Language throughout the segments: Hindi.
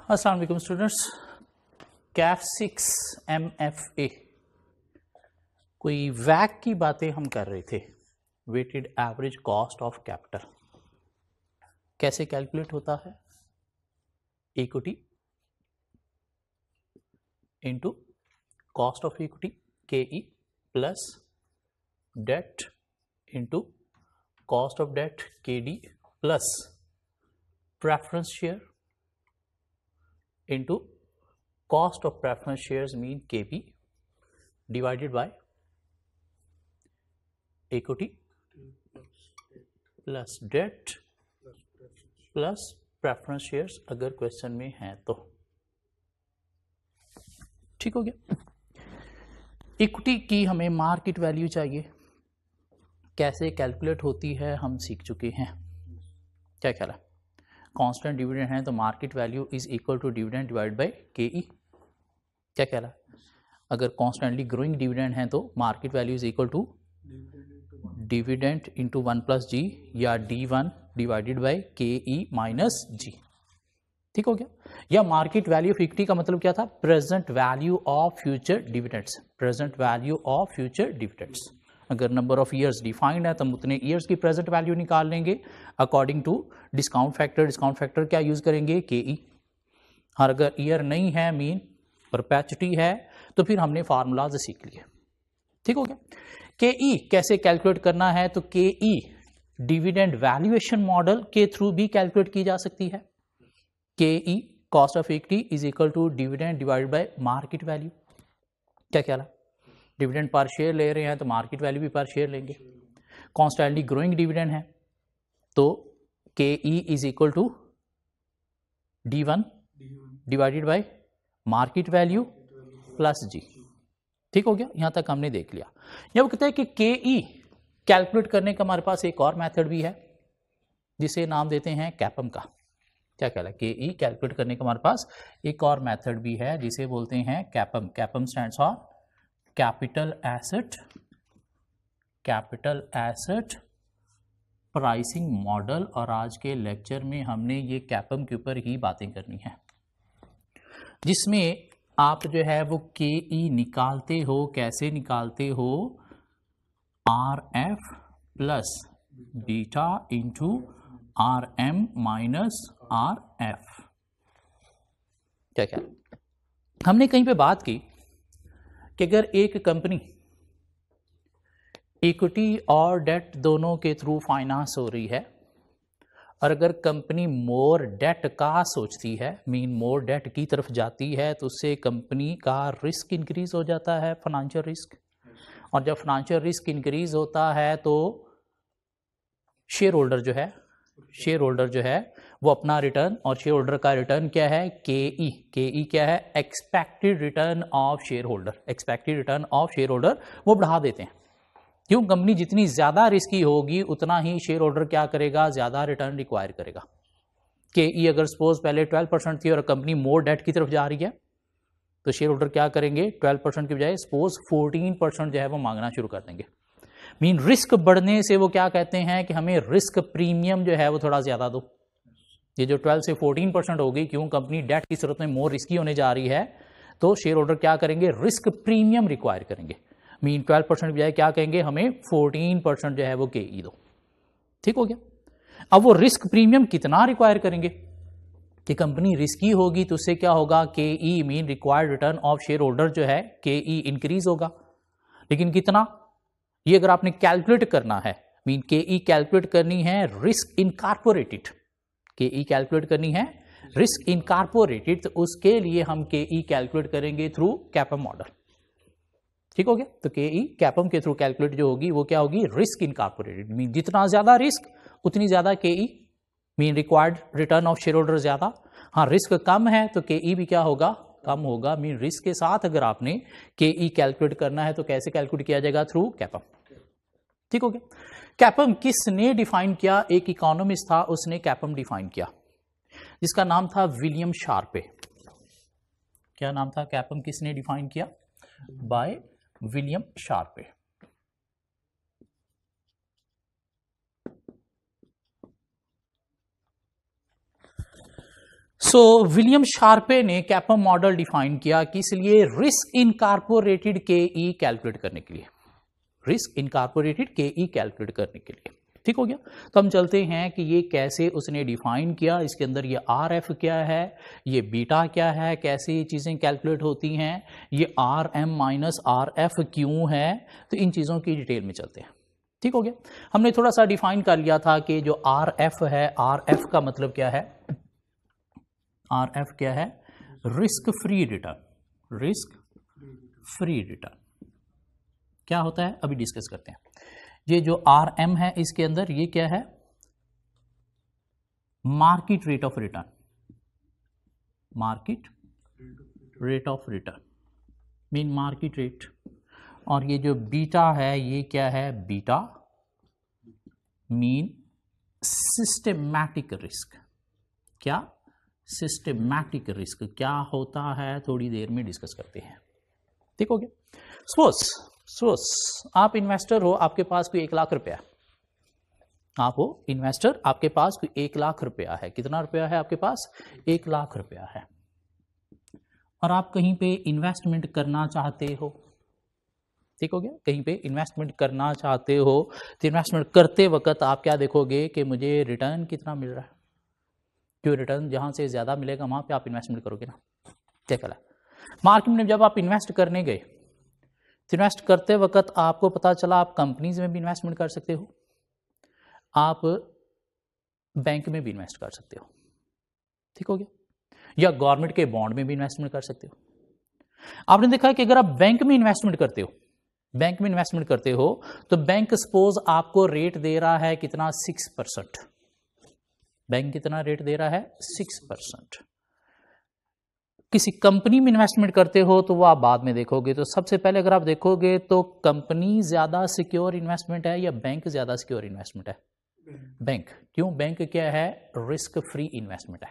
अस्सलाम वालेकुम स्टूडेंट्स। कैफ 6 MFA कोई वैक की बातें हम कर रहे थे। Weighted average cost of capital कैसे कैलकुलेट होता है? Equity into cost of equity KE plus debt into cost of debt KD plus preference share into cost of preference shares mean KP divided by equity plus debt plus preference shares अगर क्वेश्चन में है तो। ठीक हो गया। इक्विटी की हमें मार्केट वैल्यू चाहिए, कैसे कैलकुलेट होती है हम सीख चुके हैं। क्या ख्याल है? कांस्टेंट डिविडेंड है तो market value is equal to dividend divide by KE। क्या कह रहा है? अगर कॉन्स्टेंटली ग्रोइंग डिविडेंड है तो market value is equal to dividend into 1+G या D1 divided by KE minus G। ठीक हो गया। या मार्केट वैल्यू ऑफ इक्विटी का मतलब क्या था? Present value of future dividends. Present value of future dividends. अगर नंबर ऑफ ईयर्स डिफाइंड है तो हम उतने ईयर्स की प्रेजेंट वैल्यू निकाल लेंगे according to discount factor. Discount factor क्या यूज करेंगे? KE। और अगर ईयर नहीं है, मीन परपेचुटी है, तो फिर हमने फार्मूलाज सीख लिए। ठीक हो गया। KE कैसे कैलकुलेट करना है? तो KE डिविडेंड वैल्यूएशन मॉडल के थ्रू भी कैलकुलेट की जा सकती है। KE cost of equity is equal to dividend divided by market value. क्या ख्याल है? डिविडेंड पर शेयर ले रहे हैं तो मार्केट वैल्यू भी पर शेयर लेंगे। कॉन्स्टेंटली ग्रोइंग डिविडेंड है तो KE is equal to D1 divided by market value plus G। ठीक हो गया। यहां तक हमने देख लिया। जब कहते हैं कि KE कैलकुलेट करने का हमारे पास एक और मेथड भी है जिसे नाम देते हैं कैपम का। क्या कहला है? KE कैलकुलेट करने का हमारे पास एक और मेथड भी है जिसे बोलते हैं कैपम। कैपम stands for capital asset pricing model. और आज के लेक्चर में हमने ये कैपम के ऊपर ही बातें करनी है, जिसमें आप जो है वो KE निकालते हो। कैसे निकालते हो? RF plus beta into RM minus RF। क्या क्या हमने कहीं पे बात की कि अगर एक कंपनी इक्विटी और डेट दोनों के थ्रू फाइनेंस हो रही है और अगर कंपनी मोर डेट का सोचती है, मीन मोर डेट की तरफ जाती है, तो उससे कंपनी का रिस्क इंक्रीज हो जाता है, फाइनेंशियल रिस्क। और जब फाइनेंशियल रिस्क इंक्रीज होता है तो शेयर होल्डर जो है वो अपना रिटर्न, और शेयर होल्डर का रिटर्न क्या है? KE क्या है? Expected return of share holder. Expected return of share holder वो बढ़ा देते हैं। क्यों? कंपनी जितनी ज्यादा रिस्की होगी उतना ही शेयर होल्डर क्या करेगा? ज्यादा रिटर्न रिक्वायर करेगा। KE अगर सपोज पहले 12% थी और कंपनी मोर डेट की तरफ जा रही है तो शेयर होल्डर क्या करेंगे? 12% की बजाय सपोज 14% जो है वो मांगना शुरू कर देंगे। मीन रिस्क बढ़ने से वो क्या कहते हैं कि हमें रिस्क प्रीमियम जो है वो थोड़ा ज्यादा दो। ये जो 12 से 14% होगी, क्यों? कंपनी डेट की सूरत में मोर रिस्की होने जा रही है, तो शेयर होल्डर क्या करेंगे? रिस्क प्रीमियम रिक्वायर करेंगे। मीन 12% की बजाय क्या कहेंगे? हमें 14% जो है वो KE दो। ठीक हो गया। अब वो रिस्क प्रीमियम कितना रिक्वायर करेंगे? कि कंपनी रिस्की होगी तो उससे क्या होगा? KE mean required return of share holder जो है KE इंक्रीज होगा। लेकिन कितना? ये अगर आपने कैलकुलेट करना है, मीन KE कैलकुलेट करनी है रिस्क इनकॉर्पोरेटेड। KE कैलकुलेट करनी है रिस्क इनकॉर्पोरेटेड, तो उसके लिए हम KE कैलकुलेट करेंगे थ्रू कैपम मॉडल। ठीक हो गया। तो KE कैपम के थ्रू कैलकुलेट जो होगी वो क्या होगी? Risk incorporated. मीन जितना ज्यादा रिस्क उतनी ज्यादा KE, mean required return of share holder ज्यादा। हाँ, रिस्क कम है तो KE भी क्या होगा? कम होगा। मीन रिस्क के साथ अगर आपने KE कैलकुलेट करना है तो कैसे कैलकुलेट किया जाएगा? थ्रू कैपम। ठीक हो गया। कैपम किसने डिफाइन किया? एक इकोनॉमिस्ट था, उसने कैपम डिफाइन किया, जिसका नाम था विलियम शार्पे। क्या नाम था? कैपम किसने डिफाइन किया? By William Sharpe. So William Sharpe ने कैपम मॉडल डिफाइन किया कि इसलिए रिस्क इनकॉर्पोरेटेड केई कैलकुलेट करने के लिए, रिस्क इनकॉर्पोरेटेड केई कैलकुलेट करने के लिए। ठीक हो गया। तो हम चलते हैं कि ये कैसे उसने डिफाइन किया, इसके अंदर ये आर एफ क्या है, ये बीटा क्या है, कैसे ये चीज़ें कैलकुलेट होती हैं, ये R M minus R F क्यों है, तो इन चीज़ों की डिटेल में चलते हैं। ठीक हो गया। हमने थोड़ा सा डिफाइन कर लिया था कि जो आर एफ है, आर एफ का मतलब क्या है, आर एफ क्या है, risk free return, risk free return क्या होता है अभी डिस्कस करते हैं। ये जो आर एम है इसके अंदर ये क्या है, market rate of return, market rate of return mean market rate. और ये जो बीटा है ये क्या है, बीटा मीन सिस्टमैटिक रिस्क। क्या, सिस्टमैटिक रिस्क क्या होता है थोड़ी देर में डिस्कस करते हैं। ठीक हो गया। सपोज आप इन्वेस्टर हो, आपके पास कोई 1 लाख रुपया, आप हो इन्वेस्टर, आपके पास कोई 1 लाख रुपया है। कितना रुपया है आपके पास, 1 लाख रुपया है, और आप कहीं पे इन्वेस्टमेंट करना चाहते हो। ठीक हो गया। कहीं पे इन्वेस्टमेंट करना चाहते हो तो इन्वेस्टमेंट करते वक्त आप क्या देखोगे कि मुझे रिटर्न कितना मिल रहा है, जो रिटर्न जहां से ज्यादा मिलेगा वहां पे आप इन्वेस्टमेंट करोगे ना। क्या कहला, मार्केट में जब आप इन्वेस्ट करने गए, इन्वेस्ट करते वक्त आपको पता चला आप कंपनीज में भी इन्वेस्टमेंट कर सकते हो, आप बैंक में भी इन्वेस्ट कर सकते हो। ठीक हो गया। या गवर्नमेंट के बॉन्ड में भी इन्वेस्टमेंट कर सकते हो। आपने देखा है कि अगर आप बैंक में इन्वेस्टमेंट करते हो, बैंक में इन्वेस्टमेंट करते हो तो बैंक सपोज आपको रेट दे रहा है कितना, 6%। बैंक कितना रेट दे रहा है, 6%। किसी कंपनी में इन्वेस्टमेंट करते हो तो वो आप बाद में देखोगे। तो सबसे पहले अगर आप देखोगे तो कंपनी ज्यादा सिक्योर इन्वेस्टमेंट है या बैंक ज्यादा सिक्योर इन्वेस्टमेंट है, बैंक। क्यों, बैंक क्या है, रिस्क फ्री इन्वेस्टमेंट है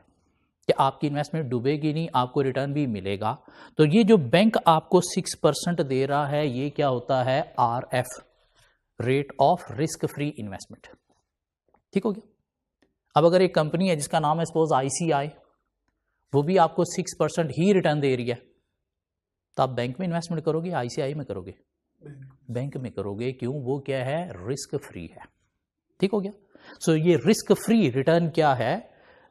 कि आपकी इन्वेस्टमेंट डूबेगी नहीं, आपको रिटर्न भी मिलेगा। तो ये जो बैंक आपको 6% दे रहा है ये क्या होता है, R F, rate of risk free investment. ठीक हो गया। अब अगर एक कंपनी है जिसका नाम है सपोज आईसीआई, वो भी आपको 6% ही रिटर्न दे रही है, तो आप बैंक में इन्वेस्टमेंट करोगे, आईसीआई में करोगे, बैंक में करोगे। क्यों, वो क्या है, रिस्क फ्री है। ठीक हो गया। सो ये रिस्क फ्री रिटर्न क्या है,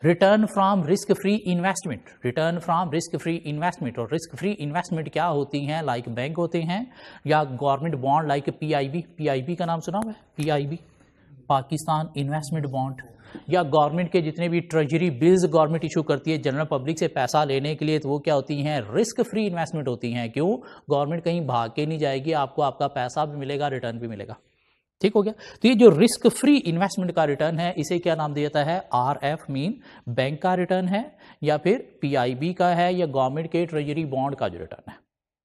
return from risk free investment, return from risk free investment. और रिस्क फ्री इन्वेस्टमेंट क्या होती हैं, लाइक बैंक होते हैं या government bond, like PIB, PIB का नाम सुना हुआ है, पीआईबी पाकिस्तान इन्वेस्टमेंट बॉन्ड, या गवर्नमेंट के जितने भी ट्रेजरी बिल्स गवर्नमेंट इशू करती है जनरल पब्लिक से पैसा लेने के लिए, तो वो क्या होती हैं, रिस्क फ्री इन्वेस्टमेंट होती हैं। क्यों, गवर्नमेंट कहीं भाग के नहीं जाएगी, आपको आपका पैसा भी मिलेगा, रिटर्न भी मिलेगा। ठीक हो गया। तो ये जो रिस्क फ्री इन्वेस्टमेंट का रिटर्न है इसे क्या नाम दिया जाता है, आर एफ मीन बैंक का रिटर्न है, या फिर पीआईबी का है, या गवर्नमेंट के ट्रेजरी बॉन्ड का जो रिटर्न है।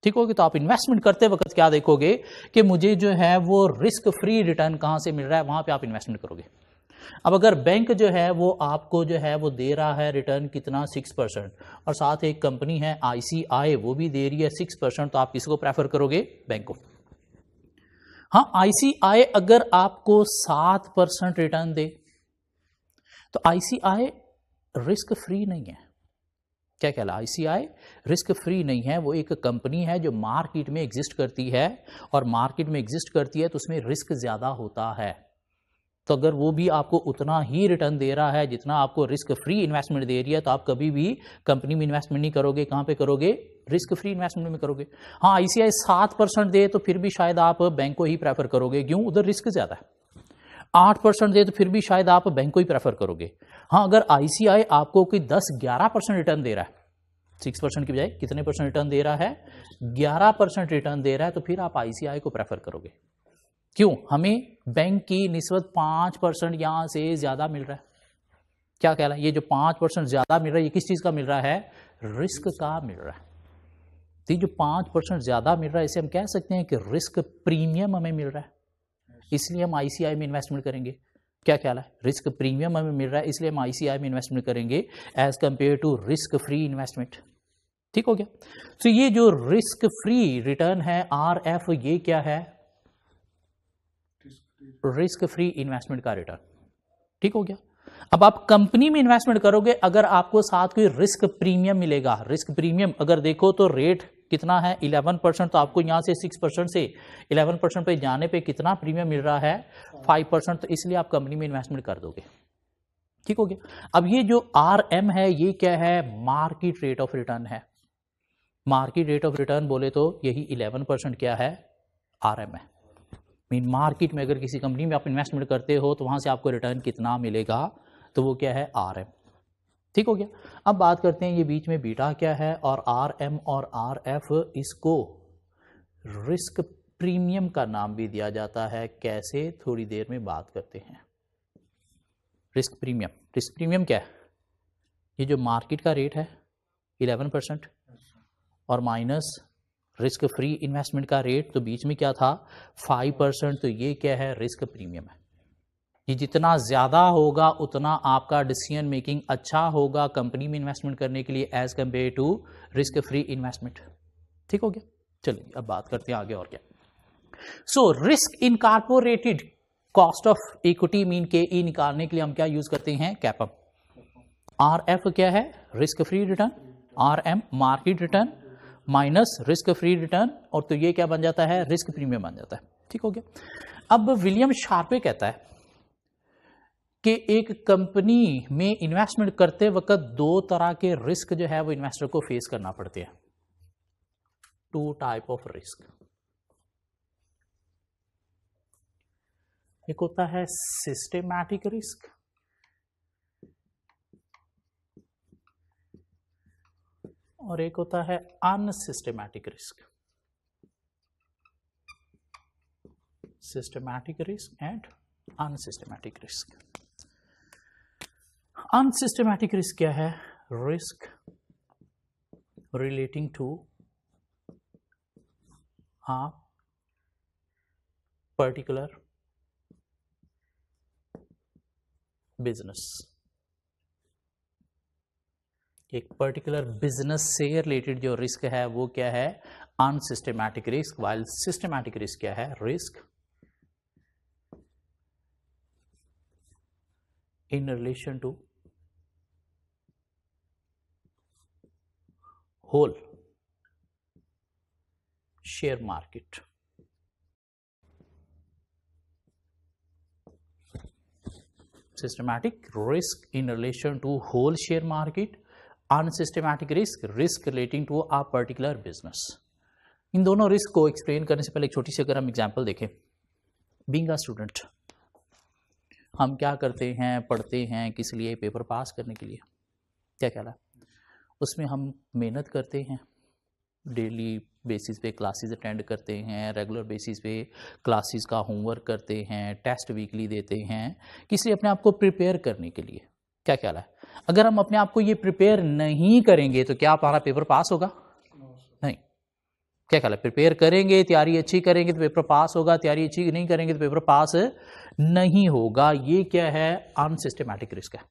ठीक होगी। तो आप इन्वेस्टमेंट करते वक्त क्या देखोगे कि मुझे जो है वो रिस्क फ्री रिटर्न कहां से मिल रहा है, वहां पे आप इन्वेस्टमेंट करोगे। अब अगर बैंक जो है वो आपको जो है वो दे रहा है रिटर्न कितना, 6%, और साथ एक कंपनी है आईसीआई वो भी दे रही है 6%, तो आप किसको प्रेफर करोगे, बैंक को। हाँ, आईसीआई अगर आपको 7% रिटर्न दे तो आईसीआई रिस्क फ्री नहीं है। क्या कहला, आईसीआई रिस्क फ्री नहीं है, वो एक कंपनी है जो मार्केट में एग्जिस्ट करती है, और मार्केट में एग्जिस्ट करती है तो उसमें रिस्क ज्यादा होता है। तो अगर वो भी आपको उतना ही रिटर्न दे रहा है जितना आपको रिस्क फ्री इन्वेस्टमेंट दे रही है, तो आप कभी भी कंपनी में इन्वेस्टमेंट नहीं करोगे। कहां पे करोगे, रिस्क फ्री इन्वेस्टमेंट में करोगे। हाँ, आईसीआई 7% दे तो फिर भी शायद आप बैंक को ही प्रेफर करोगे, क्यों, उधर रिस्क ज्यादा है। 8% दे तो फिर भी शायद आप बैंक को ही प्रेफर करोगे। हाँ, अगर आईसीआई आपको कोई 10-11% रिटर्न दे रहा है, 6% की बजाय कितने परसेंट रिटर्न दे रहा है, 11% रिटर्न दे रहा है, तो फिर आप आईसीआई को प्रेफर करोगे। क्यों, हमें बैंक की निस्बत 5% यहां से ज्यादा मिल रहा है। क्या कहला, ये जो 5% ज्यादा मिल रहा है ये किस चीज का मिल रहा है, रिस्क का मिल रहा है। तो ये जो 5% ज्यादा मिल रहा है इसे हम कह सकते हैं कि रिस्क प्रीमियम हमें मिल रहा है, इसलिए हम आईसीआई में इन्वेस्टमेंट करेंगे। क्या ख्याल है, रिस्क प्रीमियम हमें मिल रहा है इसलिए हम आईसीआई में इन्वेस्टमेंट करेंगे as compare to risk free investment. ठीक हो गया। तो ये जो रिस्क फ्री रिटर्न है आर एफ, ये क्या है, रिस्क फ्री इन्वेस्टमेंट का रिटर्न। ठीक हो गया। अब आप कंपनी में इन्वेस्टमेंट करोगे, अगर आपको साथ कोई रिस्क प्रीमियम मिलेगा, रिस्क प्रीमियम अगर देखो तो रेट कितना है 11%, तो आपको यहाँ से 6% से 11% पे जाने पे कितना प्रीमियम मिल रहा है 5%, तो इसलिए आप कंपनी में इन्वेस्टमेंट कर दोगे। ठीक हो गया। अब ये जो RM है ये क्या है, मार्केट रेट ऑफ रिटर्न है। मार्केट रेट ऑफ रिटर्न बोले तो यही 11% क्या है, RM है। मीन मार्केट में अगर किसी कंपनी में आप इन्वेस्टमेंट करते हो तो वहां से आपको रिटर्न कितना मिलेगा, तो वो क्या है, RM। ठीक हो गया। अब बात करते हैं ये बीच में बीटा क्या है, और RM और RF, इसको रिस्क प्रीमियम का नाम भी दिया जाता है। कैसे, थोड़ी देर में बात करते हैं। रिस्क प्रीमियम क्या है, ये जो मार्केट का रेट है 11% और माइनस रिस्क फ्री इन्वेस्टमेंट का रेट, तो बीच में क्या था 5%, तो ये क्या है, रिस्क प्रीमियम है। ये जितना ज़्यादा होगा उतना आपका डिसीजन मेकिंग अच्छा होगा कंपनी में इन्वेस्टमेंट करने के लिए as compare to risk free investment. ठीक हो गया। चलिए अब बात करते हैं आगे और क्या। So risk incorporated cost of equity mean KE निकालने के लिए हम क्या यूज करते हैं, कैपम। RF क्या है, risk free return, RM market return minus risk free return, और तो ये क्या बन जाता है, रिस्क प्रीमियम बन जाता है। ठीक हो गया। अब विलियम शार्पे कहता है कि एक कंपनी में इन्वेस्टमेंट करते वक्त दो तरह के रिस्क जो है वो इन्वेस्टर को फेस करना पड़ते हैं। 2 टाइप ऑफ रिस्क। एक होता है सिस्टेमैटिक रिस्क, और एक होता है unsystematic risk. Systematic risk and unsystematic risk. Unsystematic risk क्या है, risk relating to a particular business. एक पर्टिकुलर बिजनेस से रिलेटेड जो रिस्क है वो क्या है, unsystematic risk. While systematic risk क्या है, risk in relation to whole share market. Systematic risk in relation to whole share market, unsystematic risk, risk relating to a particular business. इन दोनों रिस्क को एक्सप्लेन करने से पहले एक छोटी सी अगर हम एग्जांपल देखें। बीइंग अ स्टूडेंट, हम क्या करते हैं, पढ़ते हैं किस लिए, पेपर पास करने के लिए। क्या कहला, उसमें हम मेहनत करते हैं, डेली बेसिस पे क्लासेस अटेंड करते हैं, रेगुलर बेसिस पे क्लासेस का होमवर्क करते हैं, टेस्ट वीकली देते हैं, किसी अपने आप को प्रिपेयर करने के लिए। क्या ख्याल है, अगर हम अपने आप को ये प्रिपेयर नहीं करेंगे तो क्या हमारा पेपर पास होगा? नहीं। क्या ख्याल है, प्रिपेयर करेंगे, तैयारी अच्छी करेंगे तो पेपर पास होगा, तैयारी अच्छी नहीं करेंगे तो पेपर पास नहीं होगा। ये क्या है, अनसिस्टेमैटिक रिस्क है।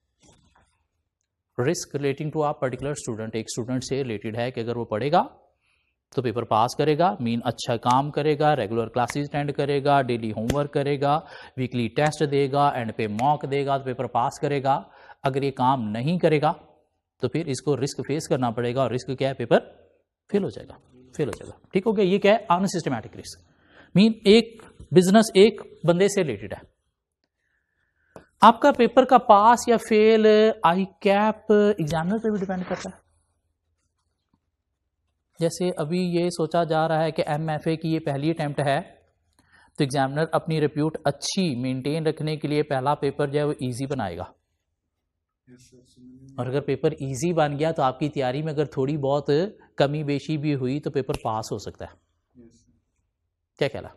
Risk relating to a particular student, एक स्टूडेंट से रिलेटेड है कि अगर वो पढ़ेगा तो पेपर पास करेगा, मीन अच्छा काम करेगा, रेगुलर क्लासेस अटेंड करेगा, डेली होमवर्क करेगा, वीकली टेस्ट देगा, एंड पे मॉक देगा तो पेपर पास करेगा। अगर ये काम नहीं करेगा तो फिर इसको रिस्क फेस करना पड़ेगा, और रिस्क क्या है, पेपर फेल हो जाएगा, फेल हो जाएगा। ठीक हो गया। ये क्या है, अनसिस्टेमैटिक रिस्क। मीन एक बिजनेस एक बंदे से रिलेटेड है, आपका पेपर का पास या फेल ICAP एग्जामिनर पे भी डिपेंड करता है। जैसे अभी ये सोचा जा रहा है कि MFA की ये पहली अटेम्प्ट है, तो एग्जामिनर अपनी रिप्यूट अच्छी मेंटेन रखने के लिए पहला पेपर जो है वो इजी बनाएगा। और अगर पेपर इजी बन गया तो आपकी तैयारी में अगर थोड़ी बहुत कमी बेशी भी हुई तो पेपर पास हो सकता है। क्या कहला,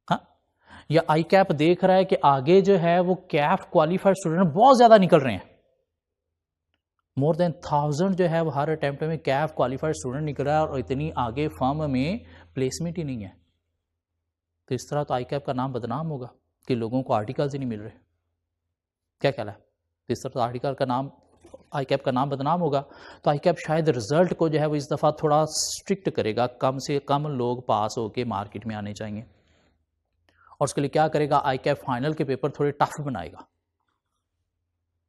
हाँ। या ICAP देख रहा है कि आगे जो है वो CAF क्वालिफाइड स्टूडेंट बहुत ज्यादा निकल रहे हैं, मोर देन 1000 जो है वो हर अटेम्प्ट में CAF क्वालिफाइड स्टूडेंट निकल रहा है, और इतनी आगे फर्म में प्लेसमेंट ही नहीं है, तो इस तरह तो ICAP का नाम बदनाम होगा कि लोगों को आर्टिकल्स ही नहीं मिल रहे। क्या कहला है, तो इस तरह तो आर्टिकल का नाम, ICAP का नाम बदनाम होगा। तो ICAP शायद रिजल्ट को जो है वो इस दफ़ा थोड़ा स्ट्रिक्ट करेगा, कम से कम लोग पास होके मार्केट में आने चाहिए, और उसके लिए क्या करेगा, ICAP फाइनल के पेपर थोड़े टफ बनाएगा।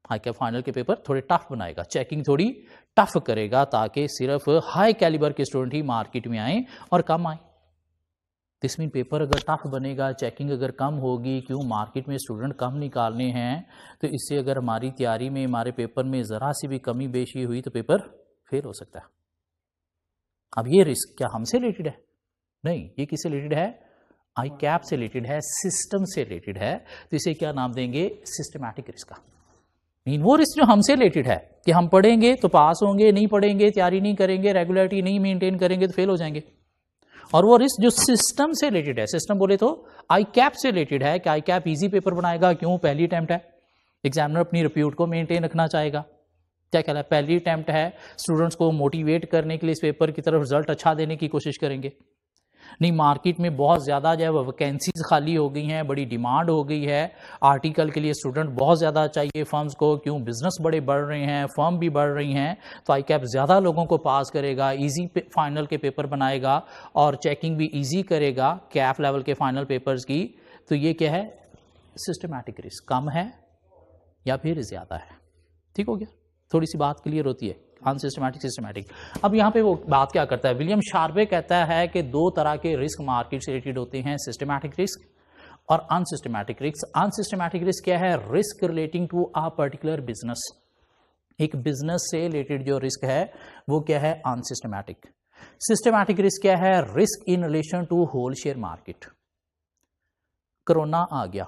हाई कैप फाइनल के पेपर थोड़े टफ बनाएगा, चेकिंग थोड़ी टफ करेगा ताकि सिर्फ हाई कैलिबर के स्टूडेंट ही मार्केट में आए और कम आए। दिस मीन पेपर अगर टफ बनेगा, चेकिंग अगर कम होगी, क्यों मार्केट में स्टूडेंट कम निकालने हैं, तो इससे अगर हमारी तैयारी में हमारे पेपर में ज़रा सी भी कमी बेशी हुई तो पेपर फेल हो सकता है। अब ये रिस्क क्या हमसे रिलेटेड है? नहीं, ये किससे रिलेटेड है? आई कैप से रिलेटेड है, सिस्टम से रिलेटेड है। तो इसे क्या नाम देंगे? सिस्टमैटिक रिस्क का। मीन वो रिस्क जो हमसे रिलेटेड है कि हम पढ़ेंगे तो पास होंगे, नहीं पढ़ेंगे, तैयारी नहीं करेंगे, रेगुलरिटी नहीं मेंटेन करेंगे तो फेल हो जाएंगे। और वो रिस्क जो सिस्टम से रिलेटेड है, सिस्टम बोले तो आई कैप से रिलेटेड है कि आई कैप इजी पेपर बनाएगा, क्यों? पहली अटेम्प्ट है, एग्जामिनर अपनी रिप्यूट को मेंटेन रखना चाहेगा। क्या कहला है? पहली अटेम्प्ट है, स्टूडेंट्स को मोटिवेट करने के लिए इस पेपर की तरफ रिजल्ट अच्छा देने की कोशिश करेंगे। नहीं, मार्केट में बहुत ज़्यादा जो है वो वैकेंसीज खाली हो गई हैं, बड़ी डिमांड हो गई है, आर्टिकल के लिए स्टूडेंट बहुत ज़्यादा चाहिए फर्म्स को, क्यों? बिजनेस बड़े बढ़ रहे हैं, फर्म भी बढ़ रही हैं, तो आई कैप ज़्यादा लोगों को पास करेगा, इजी फाइनल के पेपर बनाएगा और चेकिंग भी इजी करेगा कैप लेवल के फाइनल पेपर्स की। तो ये क्या है? सिस्टमैटिक रिस्क कम है या फिर ज़्यादा है। ठीक हो गया? थोड़ी सी बात क्लियर होती है, अनसिस्टमैटिक, सिस्टमैटिक। अब यहाँ पे वो बात क्या करता है, विलियम शार्पे कहता है कि दो तरह के रिस्क मार्केट से रिलेटेड होते हैं, सिस्टमैटिक रिस्क और अनसिस्टमैटिक रिस्क। अनसिस्टमैटिक रिस्क क्या है? Risk relating to a particular business. एक बिजनेस से रिलेटेड जो रिस्क है वो क्या है? अनसिस्टमैटिक। सिस्टमैटिक रिस्क क्या है? Risk in relation to whole share market. Corona आ गया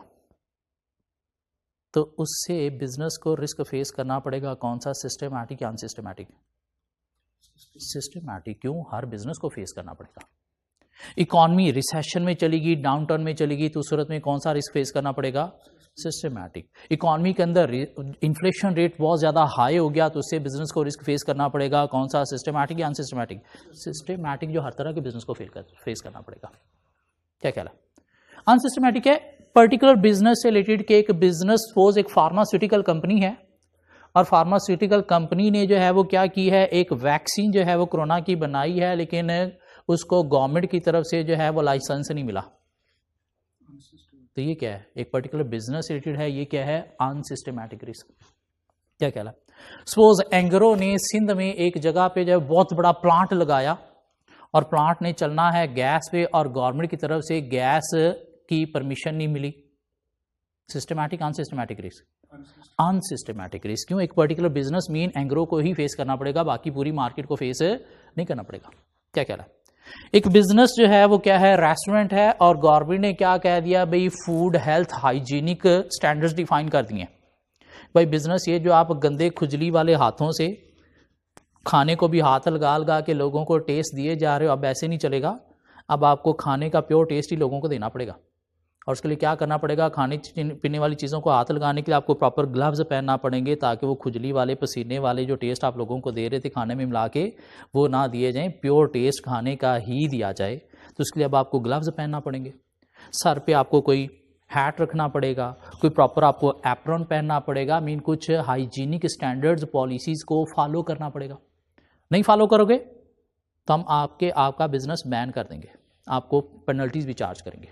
तो उससे बिजनेस को रिस्क फेस करना पड़ेगा, कौन सा? सिस्टमैटिक या अनसिस्टमैटिक? सिस्टमैटिक। क्यों? हर बिजनेस को फेस करना पड़ेगा। इकॉनमी रिसेशन में चलेगी, डाउन टर्न में चलेगी, तो उस सूरत में कौन सा रिस्क फेस करना पड़ेगा? सिस्टमैटिक। इकॉनमी के अंदर इन्फ्लेशन रेट बहुत ज़्यादा हाई हो गया तो उससे बिजनेस को रिस्क फेस करना पड़ेगा, कौन सा? सिस्टमैटिक या अनसिस्टमैटिक? सिस्टमैटिक, जो हर तरह के बिजनेस को फेस करना पड़ेगा। क्या कहला? अनसिस्टमैटिक है पर्टिकुलर बिजनेस से रिलेटेड के एक बिजनेस, सपोज एक फार्मास्यूटिकल कंपनी है और फार्मास्यूटिकल कंपनी ने जो है वो क्या की है, एक वैक्सीन जो है वो कोरोना की बनाई है, लेकिन उसको गवर्नमेंट की तरफ से जो है वो लाइसेंस नहीं मिला। तो ये क्या है? एक पर्टिकुलर बिजनेस से रिलेटेड है, ये क्या है? Unsystematic risk. क्या कहला? सपोज एंग्रो ने सिंध में एक जगह पे जो है बहुत बड़ा प्लांट लगाया और प्लांट ने चलना है गैस पे और गवर्नमेंट की तरफ से गैस की परमिशन नहीं मिली। Systematic, unsystematic risk? Unsystematic risk. क्यों? एक पर्टिकुलर बिजनेस मीन एंग्रो को ही फेस करना पड़ेगा, बाकी पूरी मार्केट को फेस नहीं करना पड़ेगा। क्या कह रहा है? एक बिजनेस जो है वो क्या है? रेस्टोरेंट है और गवर्नमेंट ने क्या कह दिया भाई, food health hygienic standards define कर दिए। भाई बिजनेस ये जो आप गंदे खुजली वाले हाथों से खाने को भी हाथ लगा लगा के लोगों को टेस्ट दिए जा रहे हो, अब ऐसे नहीं चलेगा। अब आपको खाने का प्योर टेस्ट ही लोगों को देना पड़ेगा और उसके लिए क्या करना पड़ेगा? खाने पीने वाली चीज़ों को हाथ लगाने के लिए आपको प्रॉपर ग्लव्स पहनना पड़ेंगे ताकि वो खुजली वाले पसीने वाले जो टेस्ट आप लोगों को दे रहे थे खाने में मिला के वो ना दिए जाएं, प्योर टेस्ट खाने का ही दिया जाए। तो उसके लिए अब आपको ग्लव्स पहनना पड़ेंगे, सर पे आपको कोई हैट रखना पड़ेगा, कोई प्रॉपर आपको एप्रॉन पहनना पड़ेगा, मीन कुछ हाइजीनिक स्टैंडर्ड्स पॉलिसीज़ को फॉलो करना पड़ेगा। नहीं फॉलो करोगे तो हम आपका बिजनेस बैन कर देंगे, आपको पेनल्टीज भी चार्ज करेंगे।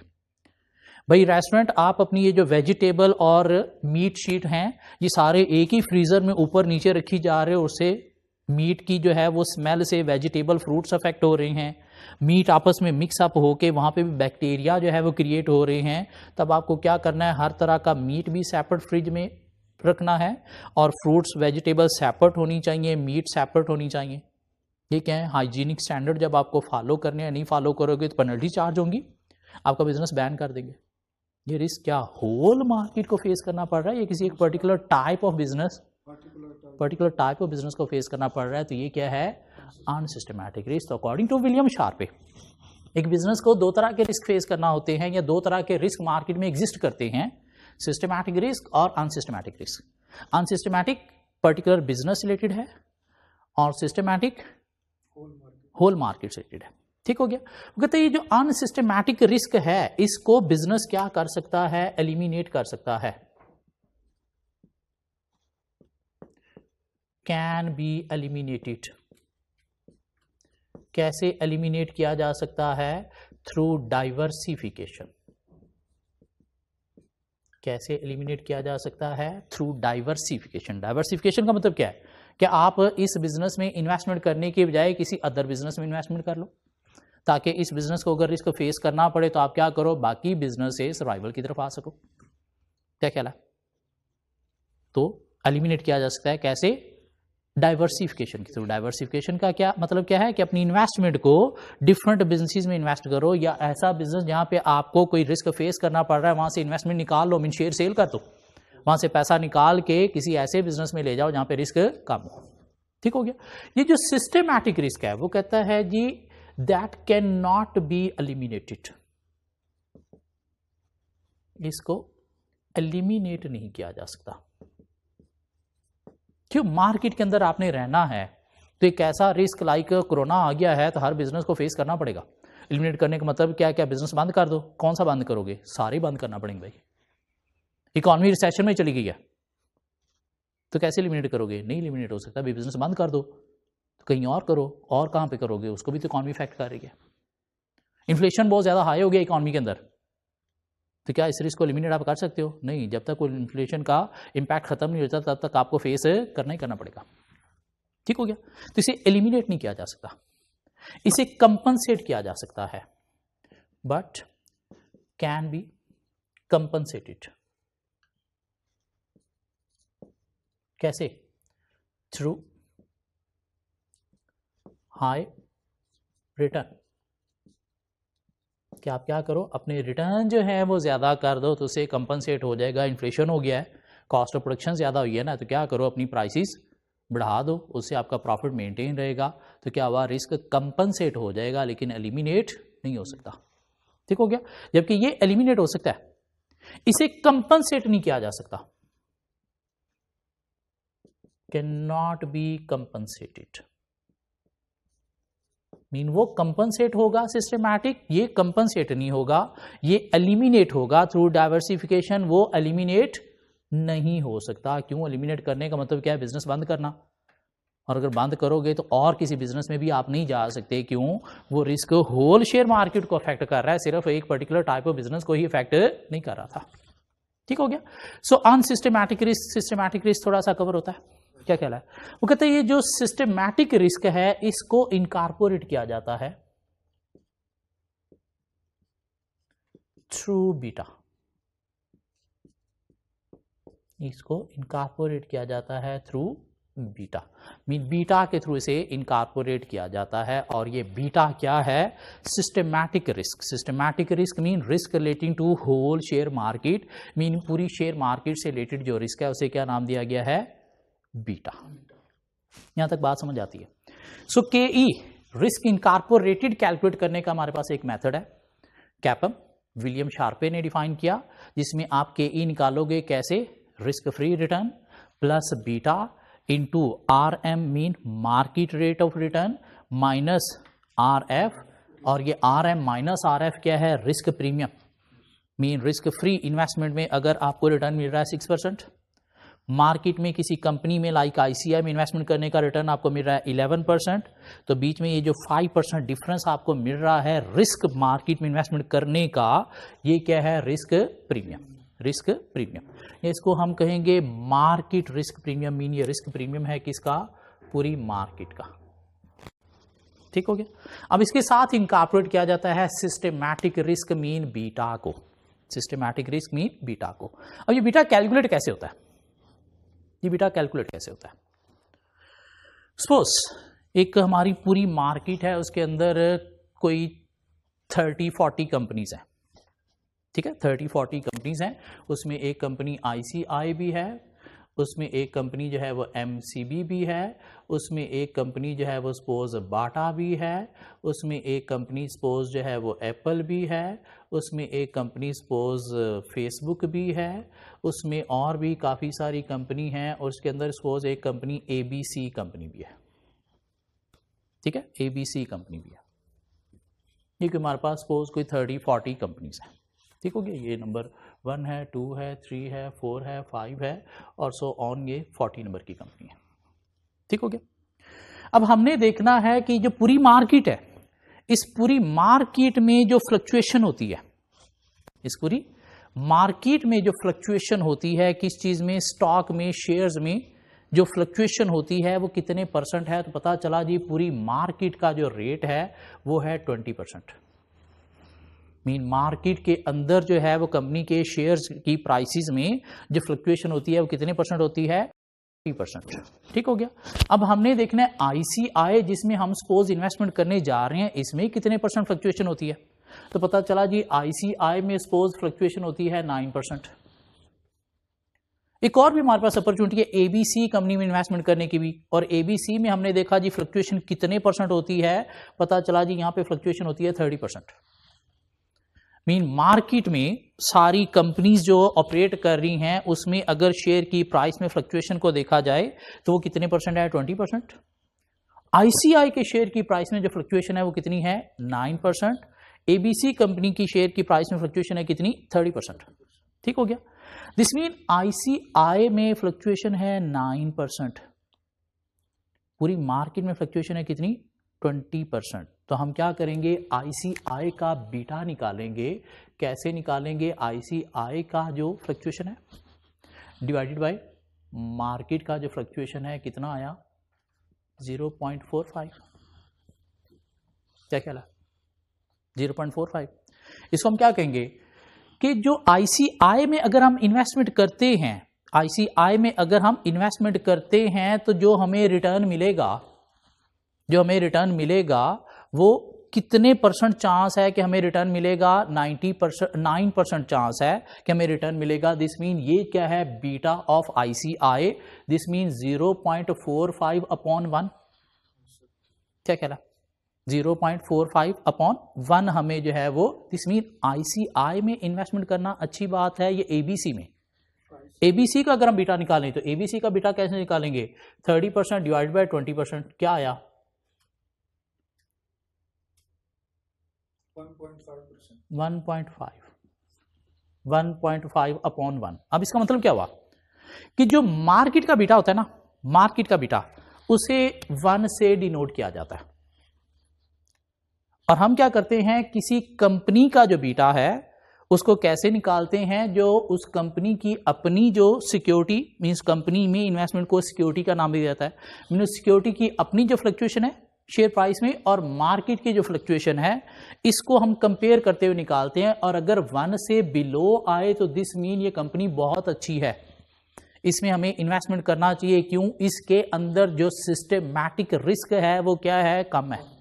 भाई रेस्टोरेंट, आप अपनी ये जो वेजिटेबल और मीट शीट हैं ये सारे एक ही फ्रीजर में ऊपर नीचे रखी जा रहे हो, उससे मीट की जो है वो स्मेल से वेजिटेबल फ्रूट्स अफेक्ट हो रहे हैं, मीट आपस में मिक्स अप होके वहाँ पे भी बैक्टीरिया जो है वो क्रिएट हो रहे हैं। तब आपको क्या करना है? हर तरह का मीट भी सेपरेट फ्रिज में रखना है और फ्रूट्स वेजिटेबल सेपरेट होनी चाहिए, मीट सेपरेट होनी चाहिए। ये क्या है? हाइजीनिक स्टैंडर्ड जब आपको फॉलो करने हैं, नहीं फॉलो करोगे तो पेनल्टी चार्ज होंगी, आपका बिजनेस बैन कर देंगे। ये रिस्क क्या होल मार्केट को फेस करना पड़ रहा है? ये किसी एक पर्टिकुलर टाइप ऑफ बिजनेस को फेस करना पड़ रहा है? तो ये क्या है? Unsystematic risk. According to William Sharpe एक बिजनेस को दो तरह के रिस्क फेस करना होते हैं या दो तरह के रिस्क मार्केट में एग्जिस्ट करते हैं, सिस्टमैटिक रिस्क और unsystematic risk. Unsystematic particular business related है और सिस्टमैटिक होल मार्केट से रिलेटेड है। ठीक हो गया? कहते ये जो अनसिस्टमैटिक रिस्क है इसको बिजनेस क्या कर सकता है? एलिमिनेट कर सकता है। Can be eliminated. कैसे एलिमिनेट किया जा सकता है? Through diversification. कैसे एलिमिनेट किया जा सकता है? Through diversification. डाइवर्सिफिकेशन का मतलब क्या है? क्या आप इस बिजनेस में इन्वेस्टमेंट करने के बजाय किसी अदर बिजनेस में इन्वेस्टमेंट कर लो, ताकि इस बिजनेस को अगर रिस्क फेस करना पड़े तो आप क्या करो, बाकी बिजनेस से सर्वाइवल की तरफ आ सको। क्या ख्याल है? तो एलिमिनेट किया जा सकता है कैसे? डाइवर्सिफिकेशन के थ्रू। डाइवर्सिफिकेशन का क्या मतलब क्या है कि अपनी इन्वेस्टमेंट को डिफरेंट बिजनेसेस में इन्वेस्ट करो, या ऐसा बिजनेस जहां पे आपको कोई रिस्क फेस करना पड़ रहा है वहां से इन्वेस्टमेंट निकाल लो, मीन शेयर सेल कर दो, वहां से पैसा निकाल के किसी ऐसे बिजनेस में ले जाओ जहां पे रिस्क कम हो। ठीक हो गया? ये जो सिस्टमैटिक रिस्क है वो कहता है जी that can not be eliminated, इसको एलिमिनेट नहीं किया जा सकता। क्यों? मार्केट के अंदर आपने रहना है तो एक ऐसा रिस्क लाइक कोरोना आ गया है तो हर बिजनेस को फेस करना पड़ेगा। एलिमिनेट करने का मतलब क्या? क्या बिजनेस बंद कर दो? कौन सा बंद करोगे? सारे बंद करना पड़ेंगे भाई। इकोनॉमी रिसेशन में चली गई है तो कैसे एलिमिनेट करोगे? नहीं एलिमिनेट हो सकता। बिजनेस बंद कर दो तो कहीं और करो, और कहां पे करोगे? उसको भी तो इकोनॉमी इफेक्ट कर रही है। इन्फ्लेशन बहुत ज्यादा हाई हो गया इकोनॉमी के अंदर, तो क्या इस रिस्क को एलिमिनेट आप कर सकते हो? नहीं, जब तक कोई इन्फ्लेशन का इंपैक्ट खत्म नहीं होता तब तक आपको फेस करना ही करना पड़ेगा। ठीक हो गया? तो इसे एलिमिनेट नहीं किया जा सकता, इसे कंपनसेट किया जा सकता है, बट कैन बी कंपनसेटेड। कैसे? Through high return. कि आप क्या करो, अपने रिटर्न जो है वो ज़्यादा कर दो तो उससे कंपनसेट हो जाएगा। इन्फ्लेशन हो गया है, कॉस्ट ऑफ प्रोडक्शन ज़्यादा हुई है ना, तो क्या करो, अपनी प्राइसेस बढ़ा दो, उससे आपका प्रॉफिट मेंटेन रहेगा। तो क्या हुआ, रिस्क कंपनसेट हो जाएगा लेकिन एलिमिनेट नहीं हो सकता। ठीक हो गया? जबकि ये एलिमिनेट हो सकता है, इसे कंपनसेट नहीं किया जा सकता। Can not B compensated mean वो कंपनसेट होगा सिस्टमैटिक, ये कंपनसेट नहीं होगा, ये एलिमिनेट होगा थ्रू डाइवर्सिफिकेशन। वो एलिमिनेट नहीं हो सकता। क्यों? एलिमिनेट करने का मतलब क्या है? बिजनेस बंद करना, और अगर बंद करोगे तो और किसी बिजनेस में भी आप नहीं जा सकते। क्यों? वो रिस्क होल शेयर मार्केट को अफेक्ट कर रहा है, सिर्फ एक पर्टिकुलर टाइप ऑफ बिजनेस को ही अफेक्ट नहीं कर रहा था। ठीक हो गया? सो अनसिस्टमैटिक रिस्क, सिस्टमैटिक रिस्क थोड़ा सा कवर होता है। क्या ख्याल है? वो कहते हैं ये जो सिस्टमैटिक रिस्क है इसको इनकॉर्पोरेट किया जाता है थ्रू बीटा। इसको इनकॉर्पोरेट किया जाता है थ्रू बीटा, मीन बीटा के थ्रू इसे इनकॉर्पोरेट किया जाता है। और ये बीटा क्या है? Systematic risk. Systematic risk mean risk relating to whole share market, mean पूरी शेयर मार्केट से रिलेटेड जो रिस्क है उसे क्या नाम दिया गया है? बीटा। यहां तक बात समझ आती है? सो के ई रिस्क इनकॉर्पोरेटेड कैलकुलेट करने का हमारे पास एक मेथड है, कैपम, विलियम शार्पे ने डिफाइन किया, जिसमें आप के ई निकालोगे कैसे? Risk free return plus beta into R M mean market rate of return minus R F, और ये R M minus R F क्या है? Risk premium, mean risk free investment में अगर आपको रिटर्न मिल रहा है 6%, मार्केट में किसी कंपनी में लाइक आईसीआई में इन्वेस्टमेंट करने का रिटर्न आपको मिल रहा है 11%, तो बीच में ये जो 5% डिफरेंस आपको मिल रहा है रिस्क मार्केट में इन्वेस्टमेंट करने का, ये क्या है? Risk premium. रिस्क प्रीमियम, इसको हम कहेंगे मार्केट रिस्क प्रीमियम, मीन ये रिस्क प्रीमियम है किसका? पूरी मार्केट का। ठीक हो गया? अब इसके साथ इनकॉर्पोरेट किया जाता है सिस्टमैटिक रिस्क मीन बीटा को। सिस्टमैटिक रिस्क मीन बीटा को। अब ये बीटा कैलकुलेट कैसे होता है? ये बीटा कैलकुलेट कैसे होता है? सपोज एक हमारी पूरी मार्केट है, उसके अंदर कोई 30-40 कंपनीज हैं। ठीक है, 30-40 कंपनीज हैं, उसमें एक कंपनी आईसीआई भी है, उसमें एक कंपनी जो है वो एमसीबी भी है, उसमें एक कंपनी जो है वो सपोज बाटा भी है, उसमें एक कंपनी सपोज जो है वो एप्पल भी है, उसमें एक कंपनी सपोज फेसबुक भी है, उसमें और भी काफ़ी सारी कंपनी हैं, और उसके अंदर सपोज एक कंपनी एबीसी कंपनी भी है। ठीक है, एबीसी कंपनी भी है। ये कि हमारे पास सपोज कोई 30-40 कंपनीज हैं। ठीक हो गया? ये नंबर 1 है, 2 है, 3 है, 4 है, 5 है, और सो ऑन, ये 40 नंबर की कंपनी है। ठीक हो गया? अब हमने देखना है कि जो पूरी मार्केट है, इस पूरी मार्केट में जो फ्लक्चुएशन होती है, इस पूरी मार्केट में जो फ्लक्चुएशन होती है किस चीज में, स्टॉक में, शेयर्स में जो फ्लक्चुएशन होती है वो कितने % है, तो पता चला जी पूरी मार्केट का जो रेट है वो है 20%। मीन मार्केट के अंदर जो है वो कंपनी के शेयर्स की प्राइसेस में जो फ्लक्चुएशन होती है वो कितने % होती है, 20%। ठीक हो गया। अब हमने देखना है ICI जिसमें हम सपोज इन्वेस्टमेंट करने जा रहे हैं, इसमें कितने % फ्लक्चुएशन होती है, तो पता चला जी ICI में सपोज फ्लक्चुएशन होती है 9%। एक और भी हमारे पास अपॉर्चुनिटी है ABC कंपनी में इन्वेस्टमेंट करने की भी, और ABC में हमने देखा जी फ्लक्चुएशन कितने % होती है, पता चला जी यहां पे फ्लक्चुएशन होती है 30%। मीन मार्केट में सारी कंपनीज जो ऑपरेट कर रही हैं उसमें अगर शेयर की प्राइस में फ्लक्चुएशन को देखा जाए तो वो कितने % है, 20%। ICI के शेयर की प्राइस में जो फ्लक्चुएशन है वो कितनी है, 9%। ABC कंपनी की शेयर की प्राइस में फ्लक्चुएशन है कितनी, 30%। ठीक हो गया। दिस मीन ICI में फ्लक्चुएशन है 9%, पूरी मार्केट में फ्लक्चुएशन है कितनी, 20%। तो हम क्या करेंगे, ICI का बीटा निकालेंगे। कैसे निकालेंगे, ICI का जो फ्लक्चुएशन है डिवाइडेड बाय मार्केट का जो फ्लक्चुएशन है कितना आया, 0.45। क्या कहला, 0.45। इसको हम क्या कहेंगे कि जो ICI में अगर हम इन्वेस्टमेंट करते हैं, ICI में अगर हम इन्वेस्टमेंट करते हैं तो जो हमें रिटर्न मिलेगा वो कितने % चांस है कि हमें रिटर्न मिलेगा, 9% चांस है कि हमें रिटर्न मिलेगा। दिस मीन ये क्या है, beta of ICI, this mean 0.45/1। क्या कह रहा, 0.45/1 हमें जो है वो, दिस मीन ICI में इन्वेस्टमेंट करना अच्छी बात है। ये ABC में, ABC का अगर हम बीटा निकालें तो ABC का बीटा कैसे निकालेंगे, 30% डिवाइड बाय 20%, क्या आया, 1.5/1। अब इसका मतलब क्या हुआ कि जो मार्केट का बीटा होता है ना, मार्केट का बीटा उसे 1 से डिनोट किया जाता है। और हम क्या करते हैं, किसी कंपनी का जो बीटा है उसको कैसे निकालते हैं, जो उस कंपनी की अपनी जो सिक्योरिटी, मींस कंपनी में इन्वेस्टमेंट को सिक्योरिटी का नाम दिया जाता है, मींस सिक्योरिटी की अपनी जो फ्लक्चुएशन है शेयर प्राइस में और मार्केट की जो फ्लक्चुएशन है, इसको हम कंपेयर करते हुए निकालते हैं। और अगर 1 से बिलो आए तो दिस मीन ये कंपनी बहुत अच्छी है, इसमें हमें इन्वेस्टमेंट करना चाहिए। क्यों, इसके अंदर जो सिस्टमैटिक रिस्क है वो क्या है, कम है।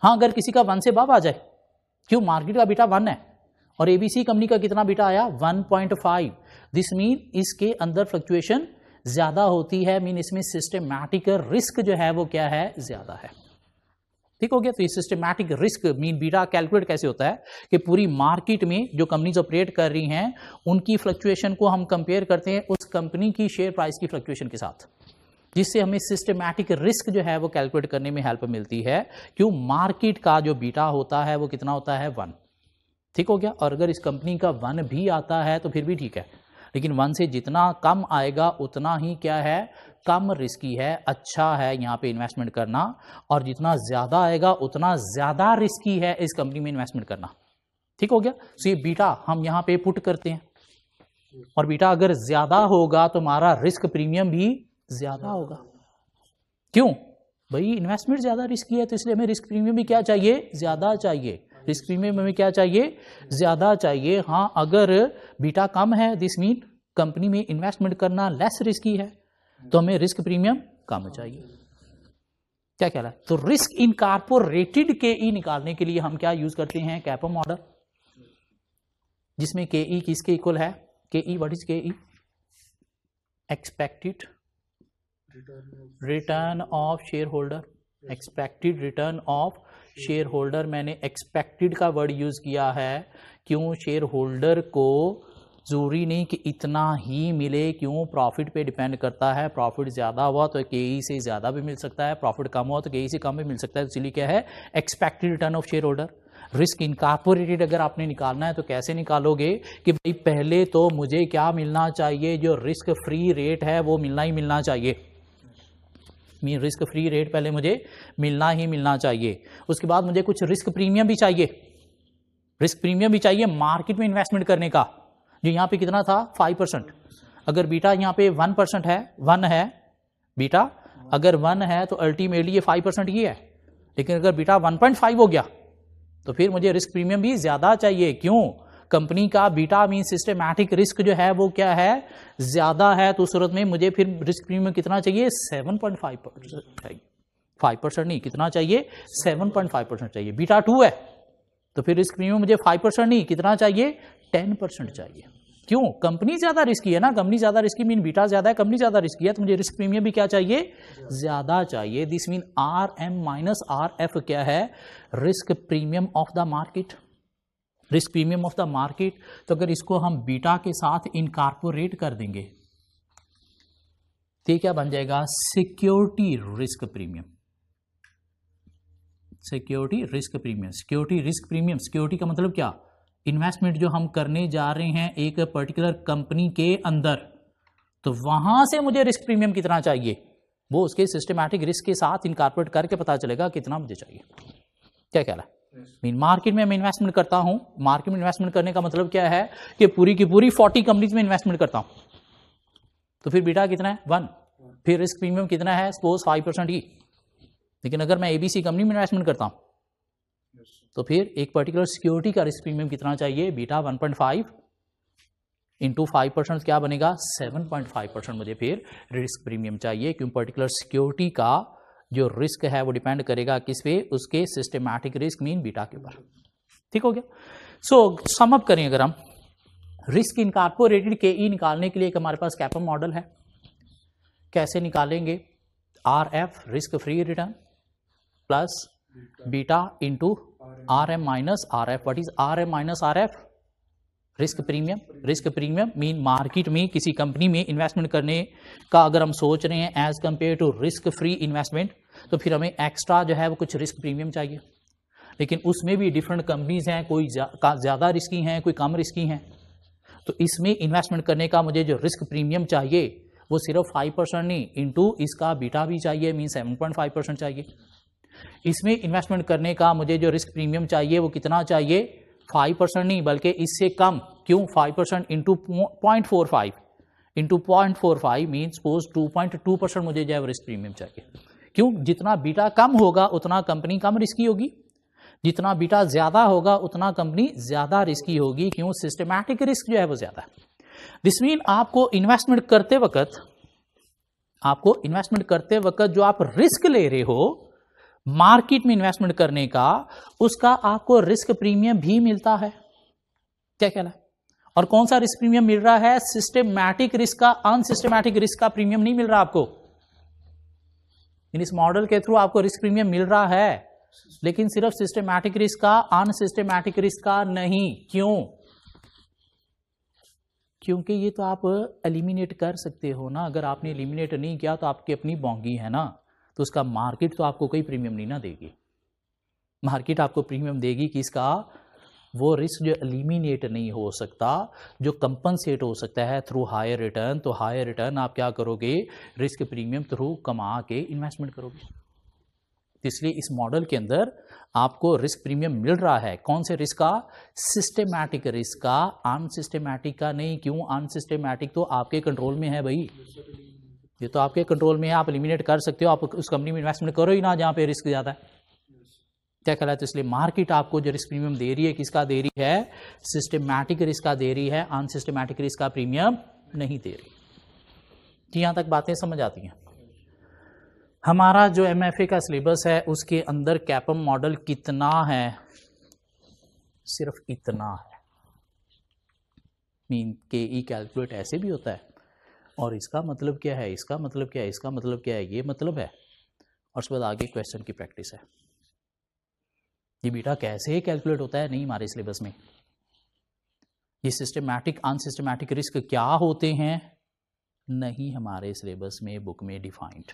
हाँ, अगर किसी का 1 से बाहर आ जाए, क्यों, मार्केट का बीटा 1 है और ABC कंपनी का कितना बीटा आया, 1.5, दिस मीन इसके अंदर फ्लक्चुएशन ज्यादा होती है, मीन इसमें सिस्टमैटिक रिस्क जो है वो क्या है, ज्यादा है। ठीक हो गया। तो ये systematic risk mean beta calculate कैसे होता है कि पूरी मार्केट में जो कंपनीज ऑपरेट कर रही हैं उनकी फ्लक्चुएशन को हम कंपेयर करते हैं उस कंपनी की शेयर प्राइस की फ्लक्चुएशन के साथ, जिससे हमें सिस्टमैटिक रिस्क जो है वो कैलकुलेट करने में हेल्प मिलती है। क्यों, मार्केट का जो बीटा होता है वो कितना होता है, 1। ठीक हो गया। और अगर इस कंपनी का 1 भी आता है तो फिर भी ठीक है, लेकिन 1 से जितना कम आएगा उतना ही क्या है, कम रिस्की है, अच्छा है यहाँ पे इन्वेस्टमेंट करना। और जितना ज्यादा आएगा उतना ज्यादा रिस्की है इस कंपनी में इन्वेस्टमेंट करना। ठीक हो गया। सो ये बीटा हम यहाँ पे पुट करते हैं, और बीटा अगर ज्यादा होगा तो हमारा रिस्क प्रीमियम भी ज्यादा होगा। क्यों भाई, इन्वेस्टमेंट ज्यादा रिस्की है तो इसलिए हमें रिस्क प्रीमियम भी क्या चाहिए, ज्यादा चाहिए। रिस्क प्रीमियम हमें क्या चाहिए, ज्यादा चाहिए। हाँ, अगर बीटा कम है दिस मीन कंपनी में इन्वेस्टमेंट करना लेस रिस्की है तो हमें रिस्क प्रीमियम कम चाहिए। क्या कह रहा है, तो रिस्क इनकॉर्पोरेटेड KE निकालने के लिए हम क्या यूज करते हैं, कैपम मॉडल, जिसमें KE किसके इक्वल है, KE what is KE, expected return of share holder, expected return of share holder. मैंने एक्सपेक्टेड का वर्ड यूज किया है, क्यों, शेयर होल्डर को जरूरी नहीं कि इतना ही मिले, क्यों, प्रॉफिट पे डिपेंड करता है। प्रॉफिट ज्यादा हुआ तो KE से ज्यादा भी मिल सकता है, प्रॉफिट कम हुआ तो KE से कम भी मिल सकता है। इसलिए क्या है, expected return of share holder. Risk incorporated अगर आपने निकालना है तो कैसे निकालोगे कि भाई पहले तो मुझे क्या मिलना चाहिए, जो रिस्क फ्री रेट है वो मिलना ही मिलना चाहिए। मीन रिस्क फ्री रेट पहले मुझे मिलना ही मिलना चाहिए। उसके बाद मुझे कुछ रिस्क प्रीमियम भी चाहिए, रिस्क प्रीमियम भी चाहिए मार्केट में इन्वेस्टमेंट करने का, जो यहाँ पे कितना था 5%। अगर बीटा यहाँ पे 1% है, 1 है बीटा, अगर 1 है तो अल्टीमेटली ये 5% ही है। लेकिन अगर बीटा 1.5 हो गया तो फिर मुझे रिस्क प्रीमियम भी ज्यादा चाहिए। क्यों? कंपनी का बीटा मीन सिस्टमैटिक रिस्क जो है वो क्या है, ज्यादा है। तो उस सूरत में मुझे फिर रिस्क प्रीमियम कितना चाहिए, 7.5% चाहिए। 5% नहीं, कितना चाहिए, 7.5% चाहिए। बीटा 2 है तो फिर रिस्क प्रीमियम मुझे 5% नहीं, कितना चाहिए, 10% चाहिए। क्यों? कंपनी ज्यादा रिस्की है ना, कंपनी ज्यादा रिस्की मीन बीटा ज्यादा है, कंपनी ज्यादा रिस्की है, तो मुझे रिस्क प्रीमियम भी क्या चाहिए, ज्यादा चाहिए। This mean RM minus RF क्या है, risk premium of the market, risk premium of the market. तो अगर इसको हम बीटा के साथ इनकॉर्पोरेट कर देंगे तो क्या बन जाएगा, security risk premium, security risk premium. Security risk premium, security का मतलब क्या, इन्वेस्टमेंट जो हम करने जा रहे हैं एक पर्टिकुलर कंपनी के अंदर, तो वहां से मुझे रिस्क प्रीमियम कितना चाहिए, वो उसके सिस्टमैटिक रिस्क के साथ इनकॉर्पोरेट करके पता चलेगा कितना मुझे चाहिए। क्या ख्याल है? मीन मार्केट में मैं इन्वेस्टमेंट करता हूं, मार्केट में इन्वेस्टमेंट करने का मतलब क्या है कि पूरी की पूरी 40 कंपनीज में इन्वेस्टमेंट करता हूं, तो फिर बीटा कितना है, 1। फिर रिस्क प्रीमियम कितना है, सपोज 5% ही। लेकिन अगर मैं ABC कंपनी में इन्वेस्टमेंट करता हूं तो फिर एक पर्टिकुलर सिक्योरिटी का रिस्क प्रीमियम कितना चाहिए, बीटा 1.5 इंटू 5% क्या बनेगा, 7.5% मुझे फिर रिस्क प्रीमियम चाहिए। क्यों? पर्टिकुलर सिक्योरिटी का जो रिस्क है वो डिपेंड करेगा किस पे, उसके सिस्टमैटिक रिस्क मीन बीटा के ऊपर। ठीक हो गया? सो सम अप करें, अगर हम रिस्क इनकॉर्पोरेटेड KE निकालने के लिए एक हमारे पास कैपम मॉडल है। कैसे निकालेंगे, RF risk free return plus beta into RM minus RF। What is RM minus RF? Risk premium. Risk premium mean market में किसी कंपनी में इन्वेस्टमेंट करने का अगर हम सोच रहे हैं as compare to risk free investment, तो फिर हमें एक्स्ट्रा जो है वो कुछ रिस्क प्रीमियम चाहिए। लेकिन उसमें भी डिफरेंट कंपनीज हैं, कोई ज़्यादा रिस्की हैं, कोई कम रिस्की हैं। तो इसमें इन्वेस्टमेंट करने का मुझे जो रिस्क प्रीमियम चाहिए वो सिर्फ 5% नहीं, इंटू इसका बीटा भी चाहिए, मीन 7.5% चाहिए। इसमें इन्वेस्टमेंट करने का मुझे जो रिस्क प्रीमियम चाहिए वो कितना चाहिए, 5% नहीं बल्कि इससे कम। क्यों? 5% इंटू 0.45 इंटू 0.45 मीन सपोज 2.2% मुझे जो है रिस्क प्रीमियम चाहिए। क्यों? जितना बीटा कम होगा उतना कंपनी कम रिस्की होगी, जितना बीटा ज्यादा होगा उतना कंपनी ज्यादा रिस्की होगी। क्यों? सिस्टमैटिक रिस्क जो है वो ज्यादा है। दिस मीन आपको इन्वेस्टमेंट करते वक्त जो आप रिस्क ले रहे हो मार्केट में इन्वेस्टमेंट करने का, उसका आपको रिस्क प्रीमियम भी मिलता है। क्या कहना है? और कौन सा रिस्क प्रीमियम मिल रहा है, सिस्टमैटिक रिस्क का, अनसिस्टमैटिक रिस्क का प्रीमियम नहीं मिल रहा आपको। इस मॉडल के थ्रू आपको रिस्क प्रीमियम मिल रहा है, लेकिन सिर्फ सिस्टमैटिक रिस्क का, अनसिस्टमैटिक रिस्क का नहीं। क्यों? क्योंकि ये तो आप एलिमिनेट कर सकते हो ना। अगर आपने एलिमिनेट नहीं किया तो आपकी अपनी बोंगी है ना, तो उसका मार्केट तो आपको कोई प्रीमियम नहीं ना देगी। मार्केट आपको प्रीमियम देगी कि इसका वो रिस्क जो एलिमिनेट नहीं हो सकता, जो कंपनसेट हो सकता है थ्रू हायर रिटर्न। तो हायर रिटर्न आप क्या करोगे, रिस्क प्रीमियम थ्रू कमा के इन्वेस्टमेंट करोगे। इसलिए इस मॉडल के अंदर आपको रिस्क प्रीमियम मिल रहा है। कौन से रिस्क का? सिस्टमैटिक रिस्क का, अनसिस्टमैटिक का नहीं। क्यों? अनसिस्टमैटिक तो आपके कंट्रोल में है भाई, ये तो आपके कंट्रोल में है, आप एलिमिनेट कर सकते हो। आप उस कंपनी में इन्वेस्टमेंट करो ही ना जहां पे रिस्क ज्यादा है। क्या कहला है? तो इसलिए मार्केट आपको जो रिस्क प्रीमियम दे रही है, किसका दे रही है, सिस्टमैटिक रिस्क का दे रही है, अनसिस्टमैटिक रिस्क का प्रीमियम नहीं दे रही। यहां तक बातें समझ आती हैं। हमारा जो MFA का सिलेबस है उसके अंदर कैपम मॉडल कितना है, सिर्फ इतना है। मीन KE कैलकुलेट ऐसे भी होता है, और इसका मतलब क्या है, इसका मतलब क्या है, इसका मतलब क्या है, ये मतलब है। और उसके बाद आगे क्वेश्चन की प्रैक्टिस है। ये बीटा कैसे कैलकुलेट होता है नहीं हमारे सिलेबस में। ये सिस्टमैटिक अनसिस्टमैटिक रिस्क क्या होते हैं नहीं हमारे सिलेबस में, बुक में डिफाइंड,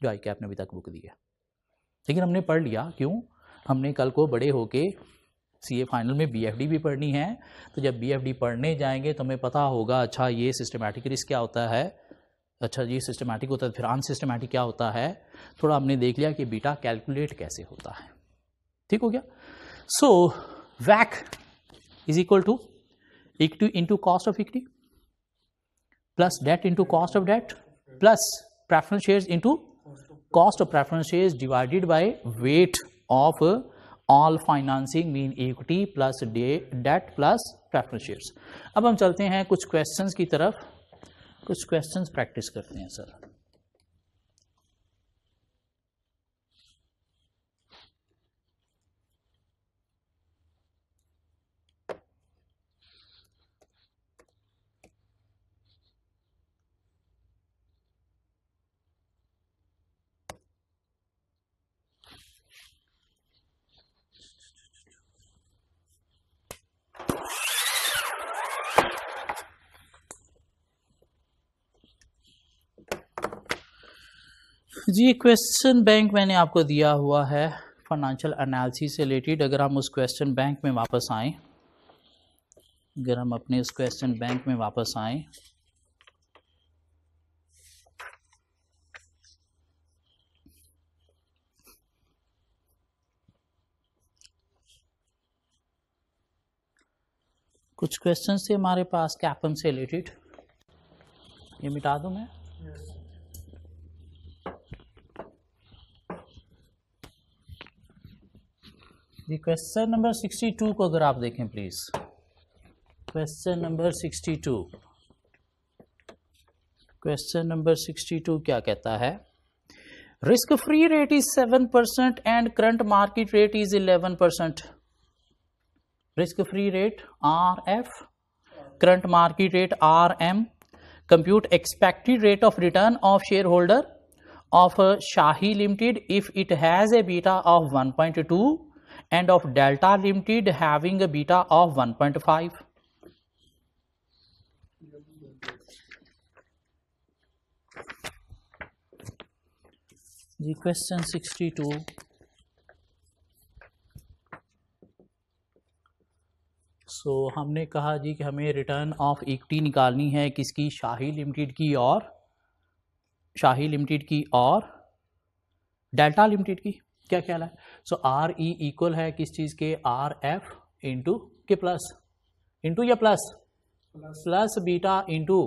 जो ICAP ने अभी तक बुक दी है। लेकिन हमने पढ़ लिया। क्यों? हमने कल को बड़े होके CA फाइनल में BFD भी पढ़नी है। तो जब BFD पढ़ने जाएंगे तो हमें पता होगा, अच्छा ये सिस्टमैटिक रिस्क क्या होता है, अच्छा ये सिस्टमैटिक होता है, फिर अनसिस्टमैटिक क्या होता है। थोड़ा हमने देख लिया कि बीटा कैलकुलेट कैसे होता है। ठीक हो गया? सो वैक is equal to equity into cost of equity plus debt into cost of debt plus preference shares into cost of preference shares divided by weight of all financing mean equity plus debt plus preference shares. अब हम चलते हैं कुछ क्वेश्चंस की तरफ, कुछ क्वेश्चंस प्रैक्टिस करते हैं सर। जी क्वेश्चन बैंक मैंने आपको दिया हुआ है फाइनेंशियल एनालिसिस से रिलेटेड। अगर हम उस क्वेश्चन बैंक में वापस आएं, अगर हम अपने उस क्वेश्चन बैंक में वापस आएं, कुछ क्वेश्चन थे हमारे पास कैपम से रिलेटेड, ये मिटा दूं मैं। क्वेश्चन नंबर 62 को अगर आप देखें please, question number 62, question number 62 क्या कहता है? Risk free rate is 7% and current market rate is 11%। Risk free rate RF, current market rate RM। Compute expected rate of return of share holder of shahi limited if it has a beta of 1.2 and of Delta Limited having a beta of 1.5. जी क्वेश्चन 62, हमने कहा जी कि हमें रिटर्न ऑफ इक्विटी निकालनी है किसकी? शाही लिमिटेड की और डेल्टा लिमिटेड की। क्या ख्याल है? RE इक्वल है किस चीज के? RF इंटू के प्लस इंटू या plus beta into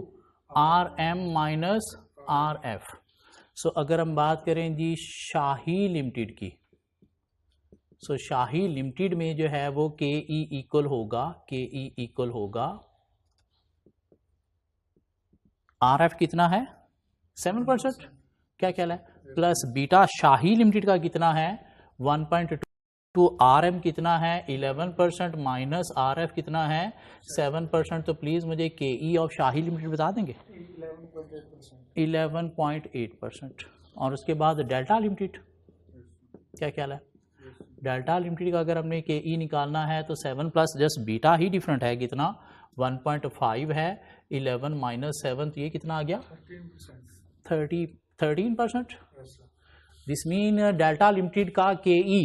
RM minus RF। अगर हम बात करें जी शाही लिमिटेड की, शाही लिमिटेड में जो है वो KE इक्वल होगा RF कितना है? 7%। क्या ख्याल है? प्लस बीटा शाही लिमिटेड का कितना है? 1.2। RM कितना है? 11% माइनस RF कितना है? 7%। तो प्लीज मुझे KE ऑफ शाही लिमिटेड बता देंगे? 11.8%। और उसके बाद डेल्टा लिमिटेड, क्या ख्याल है? डेल्टा लिमिटेड का अगर हमने KE निकालना है तो 7 प्लस जस्ट बीटा ही डिफरेंट है, कितना? 1.5 है। 11 माइनस 7 तो ये कितना आ गया? 13%। दिस मीन डेल्टा लिमिटेड का KE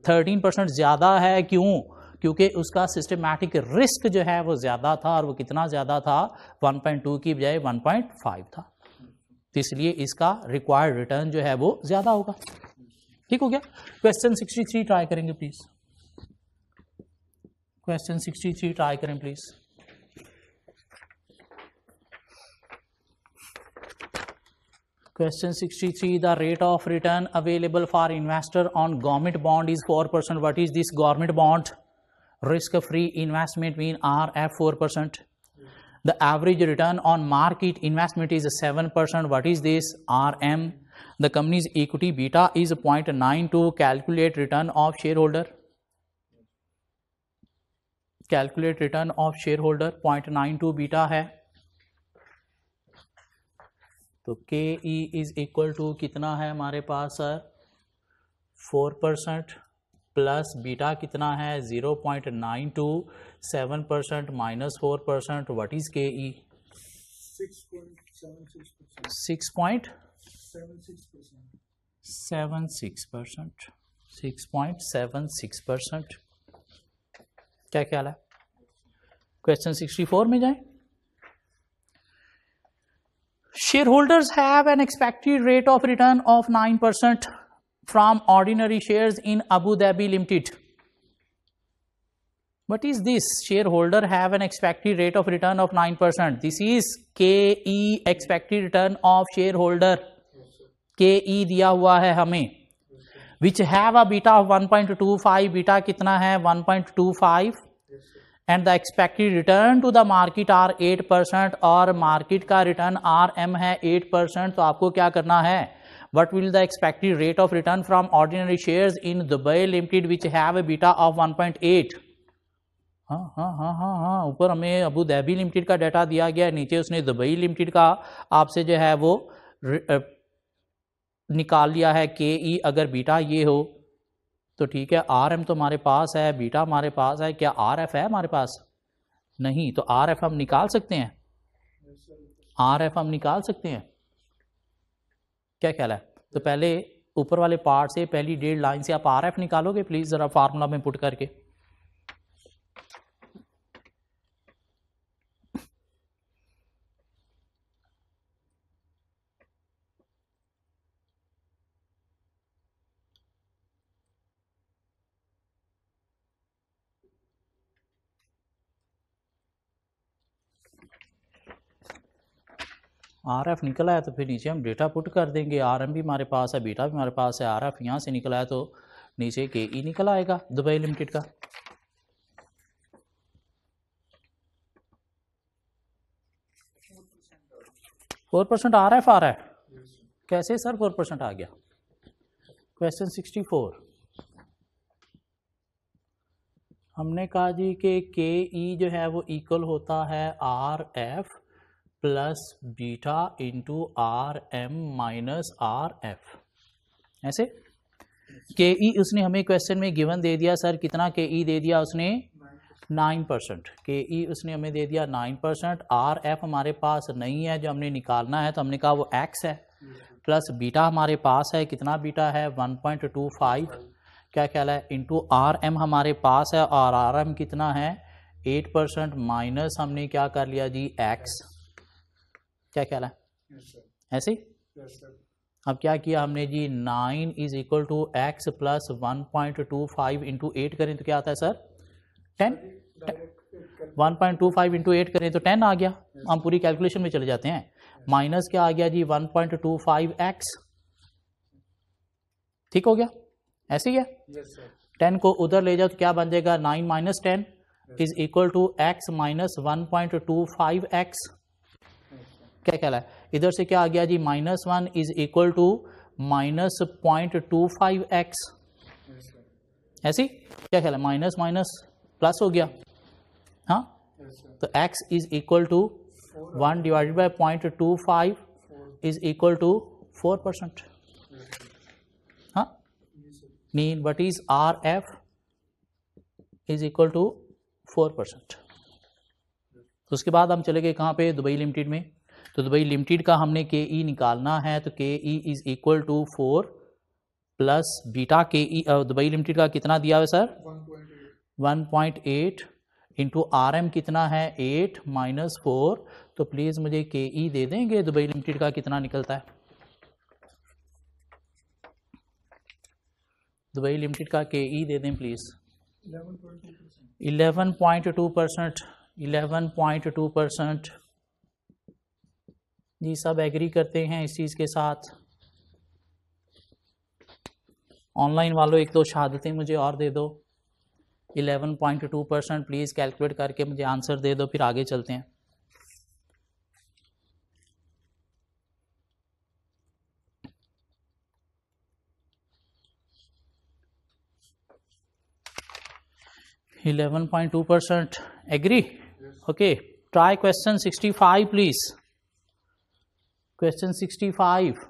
13% ज़्यादा है। क्यों? क्योंकि उसका सिस्टमैटिक रिस्क जो है वो ज़्यादा था, और वो कितना ज़्यादा था? 1.2 की बजाय 1.5 था। तो इसलिए इसका रिक्वायर्ड रिटर्न जो है वो ज़्यादा होगा। ठीक हो गया? क्वेश्चन 63 ट्राई करेंगे प्लीज़। क्वेश्चन 63 ट्राई करें please. Question 63, the rate of return available for investor on government bond is 4%. What is this government bond? Risk-free investment mean RF 4%. The average return on market investment is 7%. What is this? RM. The company's equity beta is 0.92. Calculate return of shareholder. Calculate return of shareholder. 0.92 beta है, तो KE इज इक्वल टू कितना है हमारे पास सर? 4% प्लस बीटा कितना है? 0.92। 7% माइनस 4%। What is KE? 6.76%। 6.76%। क्या ख्याल है? क्वेश्चन 64 में जाएं। Shareholders have an expected rate of return of 9% from ordinary shares in Abu Dhabi Limited. What is this? Shareholder have an expected rate of return of 9%. This is KE, expected return of shareholder. KE दिया हुआ है हमें. Which have a beta of 1.25. Beta कितना है? 1.25. And the expected return to the market are 8%. और market का return RM है 8%. तो आपको क्या करना है? What will the expected rate of return from ordinary shares in Dubai Limited which have a beta of 1.8? हाँ, ऊपर हमें अबू धाबी लिमिटेड का डाटा दिया गया है, नीचे उसने दुबई लिमिटेड का आपसे जो है वो निकाल लिया है के ई. अगर बीटा ये हो तो ठीक है, आर एम तो हमारे पास है, बीटा हमारे पास है, क्या आर एफ है हमारे पास? नहीं. तो आर एफ हम निकाल सकते हैं, आर एफ हम निकाल सकते हैं. क्या ख्याल है? तो पहले ऊपर वाले पार्ट से पहली 1.5 लाइन से आप आर एफ निकालोगे प्लीज जरा फार्मूला में पुट करके. आर एफ निकला है तो फिर नीचे हम डेटा पुट कर देंगे. आर एम भी हमारे पास है, बीटा भी हमारे पास है, आर एफ यहाँ से निकला है तो नीचे के ई निकल आएगा दुबई लिमिटेड का. फोर % आर एफ आ रहा है. कैसे सर 4% आ गया? क्वेश्चन 64 हमने कहा जी कि के ई जो है वो इक्वल होता है R F plus beta into R M minus R F. ऐसे के ई उसने हमें क्वेश्चन में गिवन दे दिया सर. कितना के ई दे दिया उसने? 9%. के ई उसने हमें दे दिया 9%. आर एफ हमारे पास नहीं है जो हमने निकालना है, तो हमने कहा वो एक्स है. प्लस बीटा हमारे पास है, कितना बीटा है? 1.25. क्या ख्याल है? इंटू आर एम हमारे पास है, और आर एम कितना है? 8%. माइनस हमने क्या कर लिया जी? एक्स. क्या ख्याल है? ऐसे ही अब क्या किया हमने जी? 9 is equal to X plus 1.25 into 8 करें तो क्या आता है सर? 10. 1.25 इंटू 8 करें तो 10 आ गया. हम पूरी कैलकुलेशन में चले जाते हैं. माइनस क्या आ गया जी? 1.25x. ठीक हो गया? ऐसे ही है. 10 को उधर ले जाओ तो क्या बन जाएगा? 9 minus 10 is equal to X minus 1.25x. क्या ख्याल है? इधर से क्या आ गया जी? -1 is equal to minus 0.25x. ऐसी क्या ख्याल है? माइनस माइनस प्लस हो गया. हाँ, तो x is equal to 1 divided by 0.25 is equal to 4%. हाँ, mean what is R F is equal to 4%. उसके बाद हम चले गए कहाँ पे? दुबई लिमिटेड में. तो दुबई लिमिटेड का हमने के ई निकालना है, तो K E is equal to 4 plus beta K E. Dubai limited का कितना दिया है सर? 1.8 इंटू आर एम कितना है? 8 माइनस 4. तो प्लीज़ मुझे के ई दे देंगे दुबई लिमिटेड का कितना निकलता है? दुबई लिमिटेड का के ई दे दें प्लीज़. 11.2%. 11.2% जी. सब एग्री करते हैं इस चीज़ के साथ? ऑनलाइन वालों एक दो शहादतें मुझे और दे दो. 11.2% प्लीज़ कैलकुलेट करके मुझे आंसर दे दो, फिर आगे चलते हैं. %11.2% agree? Okay, try question 65 please. Question 65.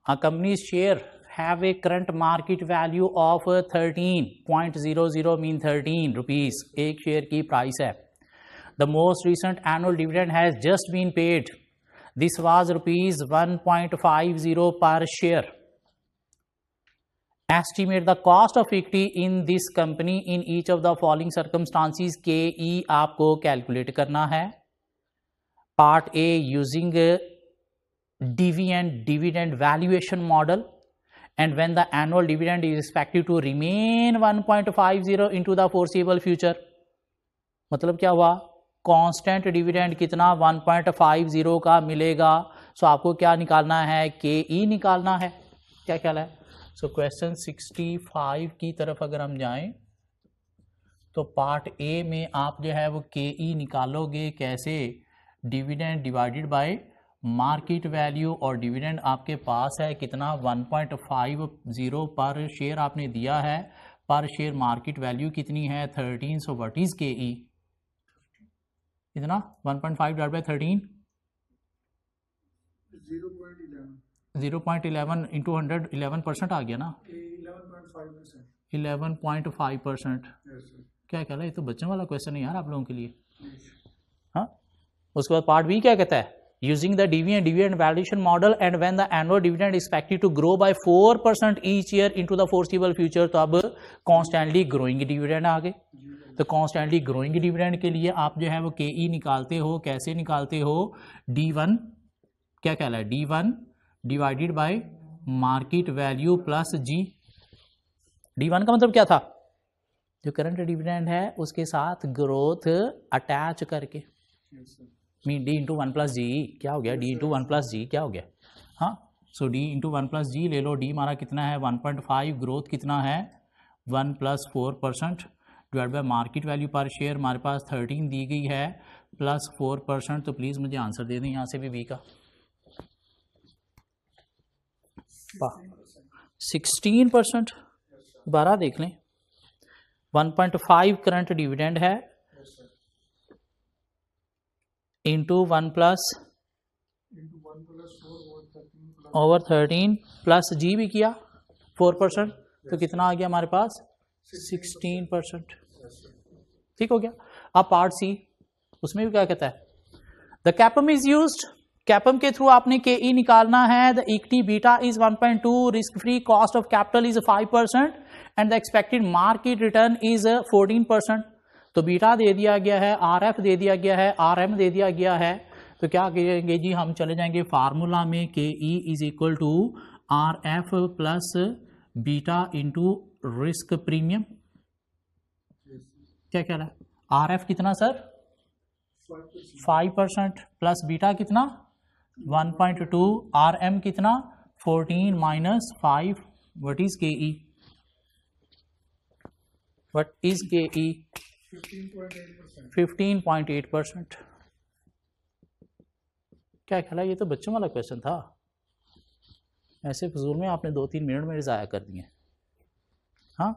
A company's share have a current market value of 13.00 mean 13 rupees. एक शेयर की प्राइस है. The most recent annual dividend has just been paid. This was rupees 1.50 per share. Estimate the cost of equity in this company in each of the following circumstances. KE आपको कैलकुलेट करना है. Part A using DV and dividend valuation model, and when the annual dividend is expected to remain 1.50 into the foreseeable future. मतलब क्या हुआ, कांस्टेंट डिविडेंड कितना 1.50 का मिलेगा। सो आपको क्या निकालना है, के ई निकालना है। क्या ख्याल है? सो क्वेश्चन 65 की तरफ अगर हम जाएं तो पार्ट ए में आप जो है वो के ई निकालोगे कैसे, dividend divided by market value, और डिविडेंड आपके पास है कितना 1.50 पर शेयर आपने दिया है, पर शेयर मार्केट वैल्यू कितनी है 13। सो व्हाट इज के ई, इतना 1.5 डिवाइड बाय 13 0.11 इंटू 100 11% आ गया ना, 11.5%। क्या कहला, ये तो बच्चों वाला क्वेश्चन है यार आप लोगों के लिए। हाँ, उसके बाद पार्ट बी क्या कहता है, using the dividend valuation model and when the annual dividend expected to grow by 4% each year into the foreseeable future. तो अब कॉन्स्टेंटली ग्रोइंग डिविडेंड आ गए। तो कॉन्स्टेंटली ग्रोइंग डिविडेंड के लिए आप जो है वो के ई निकालते हो, कैसे निकालते हो, D1 क्या कहला है, D1 divided by market value plus G. D1 का मतलब क्या था, जो करंट डिविडेंड है उसके साथ ग्रोथ अटैच करके, मीन डी इंटू 1 प्लस जी। क्या हो गया, डी इंटू 1 प्लस जी क्या हो गया। हाँ, सो डी इंटू 1 प्लस जी ले लो, डी हमारा कितना है 1.5, ग्रोथ कितना है 1 + 4% डिवाइड बाय मार्केट वैल्यू पर शेयर हमारे पास 13 दी गई है प्लस 4%। तो प्लीज़ मुझे आंसर दे दें यहाँ से भी बी का 16%। दोबारा देख लें, 1.5 करंट डिविडेंड है इंटू 1 प्लस ओवर 13 प्लस जी भी किया 4%, तो कितना आ गया हमारे पास 16%। ठीक हो गया। अब पार्ट सी, उसमें भी क्या कहता है, द कैपम इज यूज्ड, कैपम के थ्रू आपने के ई निकालना है। The equity beta is 1.2, risk free cost of capital is 5% and the expected market return is 14%। तो बीटा दे दिया गया है, आर एफ दे दिया गया है, आर एम दे दिया गया है। तो क्या करेंगे जी, हम चले जाएंगे फार्मूला में, K E is equal to R F plus beta into risk premium. क्या कह रहा है, आर एफ कितना सर 5% प्लस बीटा कितना 1.2, आर एम कितना 14 माइनस 5, व्हाट इज के ई, व्हाट इज के ई 15.8%। क्या ख्याल है, ये तो बच्चों वाला क्वेश्चन था, ऐसे फजूल में आपने 2-3 मिनट में ज़ाया कर दिए। हाँ,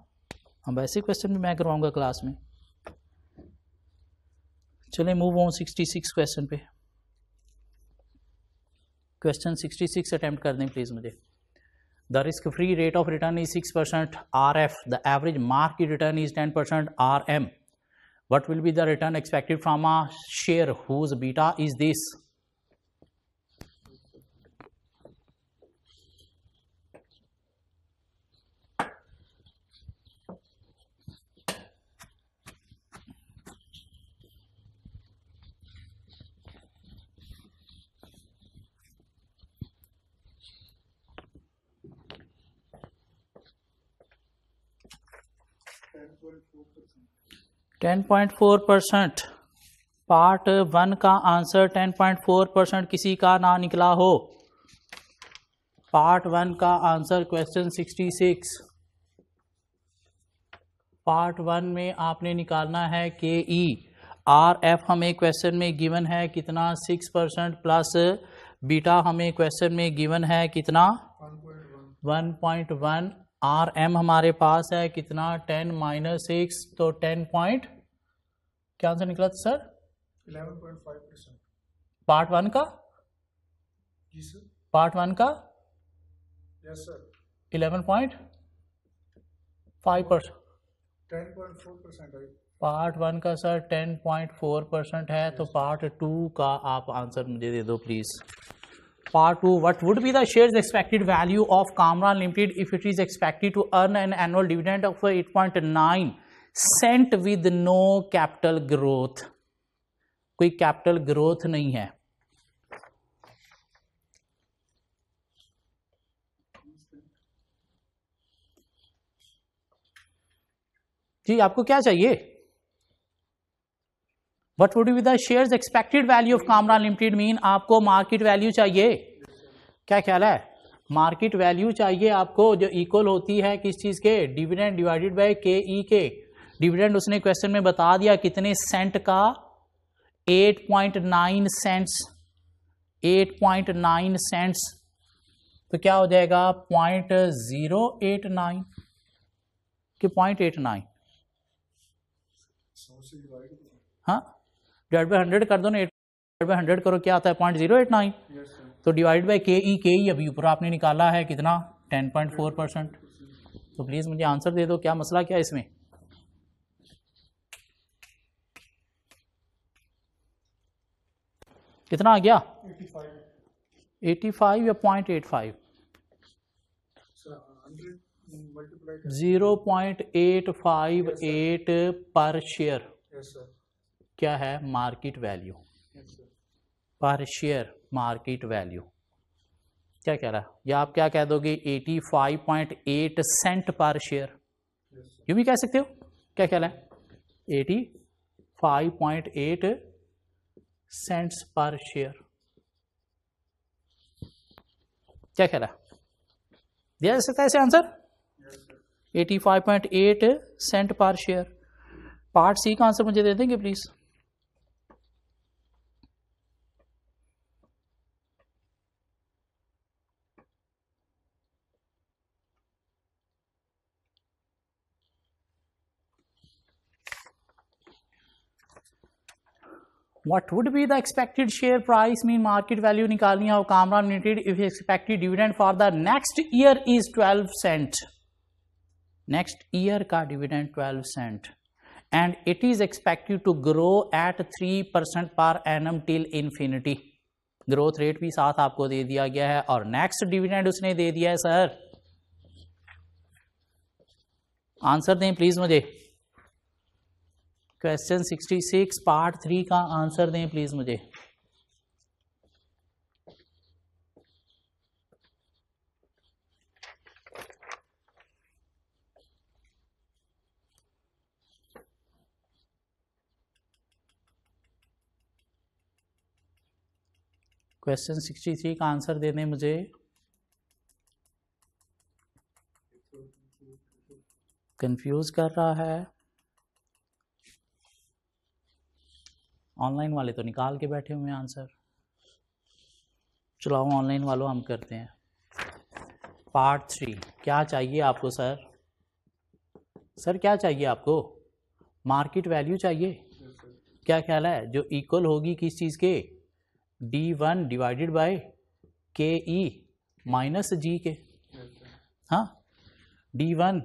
अब ऐसे क्वेश्चन भी मैं करवाऊंगा क्लास में। चले मूव ऑन 66 क्वेश्चन पे। क्वेश्चन 66 अटेम्प्ट कर दें प्लीज़ मुझे। The risk free rate of return is 6%, R F, the average market return is 10%, R M, what will be the return expected from a share whose beta is this? %10.4%। Part 1 का आंसर 10.4% किसी का ना निकला हो। पार्ट 1 का आंसर क्वेश्चन 66, पार्ट 1 में आपने निकालना है के ई, आर एफ हमें क्वेश्चन में गिवन है कितना 6% प्लस बीटा हमें क्वेश्चन में गिवन है कितना 1.1, आर एम हमारे पास है कितना 10 माइनस 6, तो 10 पॉइंट, क्या आंसर निकला था सर 11.5%। पार्ट 1 का, जी सर। पार्ट 1 का यस सर। 11.5%, 10.4% है। पार्ट 1 का सर 10.4% है। तो पार्ट 2 का आप आंसर मुझे दे दो please. Part 2, what would be the shares expected value of Kamran limited if it is expected to earn an annual dividend of 8.9 cent with no capital growth. कोई कैपिटल ग्रोथ नहीं है। जी आपको क्या चाहिए, what would be the shares expected value of Kamran limited mean आपको मार्केट वैल्यू चाहिए, क्या ख्याल है? मार्केट वैल्यू चाहिए आपको जो इक्वल होती है किस चीज के, डिविडेंड डिवाइडेड बाय के ई के। डिविडेंड उसने क्वेश्चन में बता दिया कितने सेंट का, 8.9 सेंट्स, 8.9 सेंट्स, तो क्या हो जाएगा 0.089 कि 0.89, हाँ डिवाइड बाय 100 कर दो ना, 8 डिवाइड बाय 100 करो क्या आता है 0.089, तो डिवाइड बाय के ई अभी ऊपर आपने निकाला है कितना 10.4%। तो प्लीज मुझे आंसर दे दो क्या मसला क्या है इसमें। कितना आ गया 85 या 0.85, 0.858 पर शेयर क्या है मार्केट वैल्यू, पर शेयर मार्केट वैल्यू क्या कह रहा है, या आप क्या कह दोगे 85.8 सेंट पर शेयर, यूं भी कह सकते हो, क्या कह रहा है 85.8 सेंट्स पर शेयर, क्या कह रहा है, दिया जा सकता है ऐसे आंसर 85.8 सेंट पर शेयर। पार्ट सी का आंसर मुझे दे देंगे please. What would be the expected share price mean market value निकालनी है Kamran Limited if expected dividend for the next year is 12 cent, next year का dividend 12 cent and it is expected to grow at 3% per annum till infinity, growth rate भी साथ आपको दे दिया गया है और नेक्स्ट डिविडेंड उसने दे दिया है। सर आंसर दें प्लीज मुझे, क्वेश्चन 66 पार्ट 3 का आंसर दें प्लीज मुझे। क्वेश्चन 63 का आंसर देने मुझे। कंफ्यूज कर रहा है, ऑनलाइन वाले तो निकाल के बैठे हुए हैं आंसर। चलो ऑनलाइन वालों हम करते हैं। पार्ट 3 क्या चाहिए आपको सर? सर क्या चाहिए आपको? मार्केट वैल्यू चाहिए, क्या ख्याल है? जो इक्वल होगी किस चीज़ के, D1 डिवाइडेड बाय के ई माइनस जी के। हाँ D1,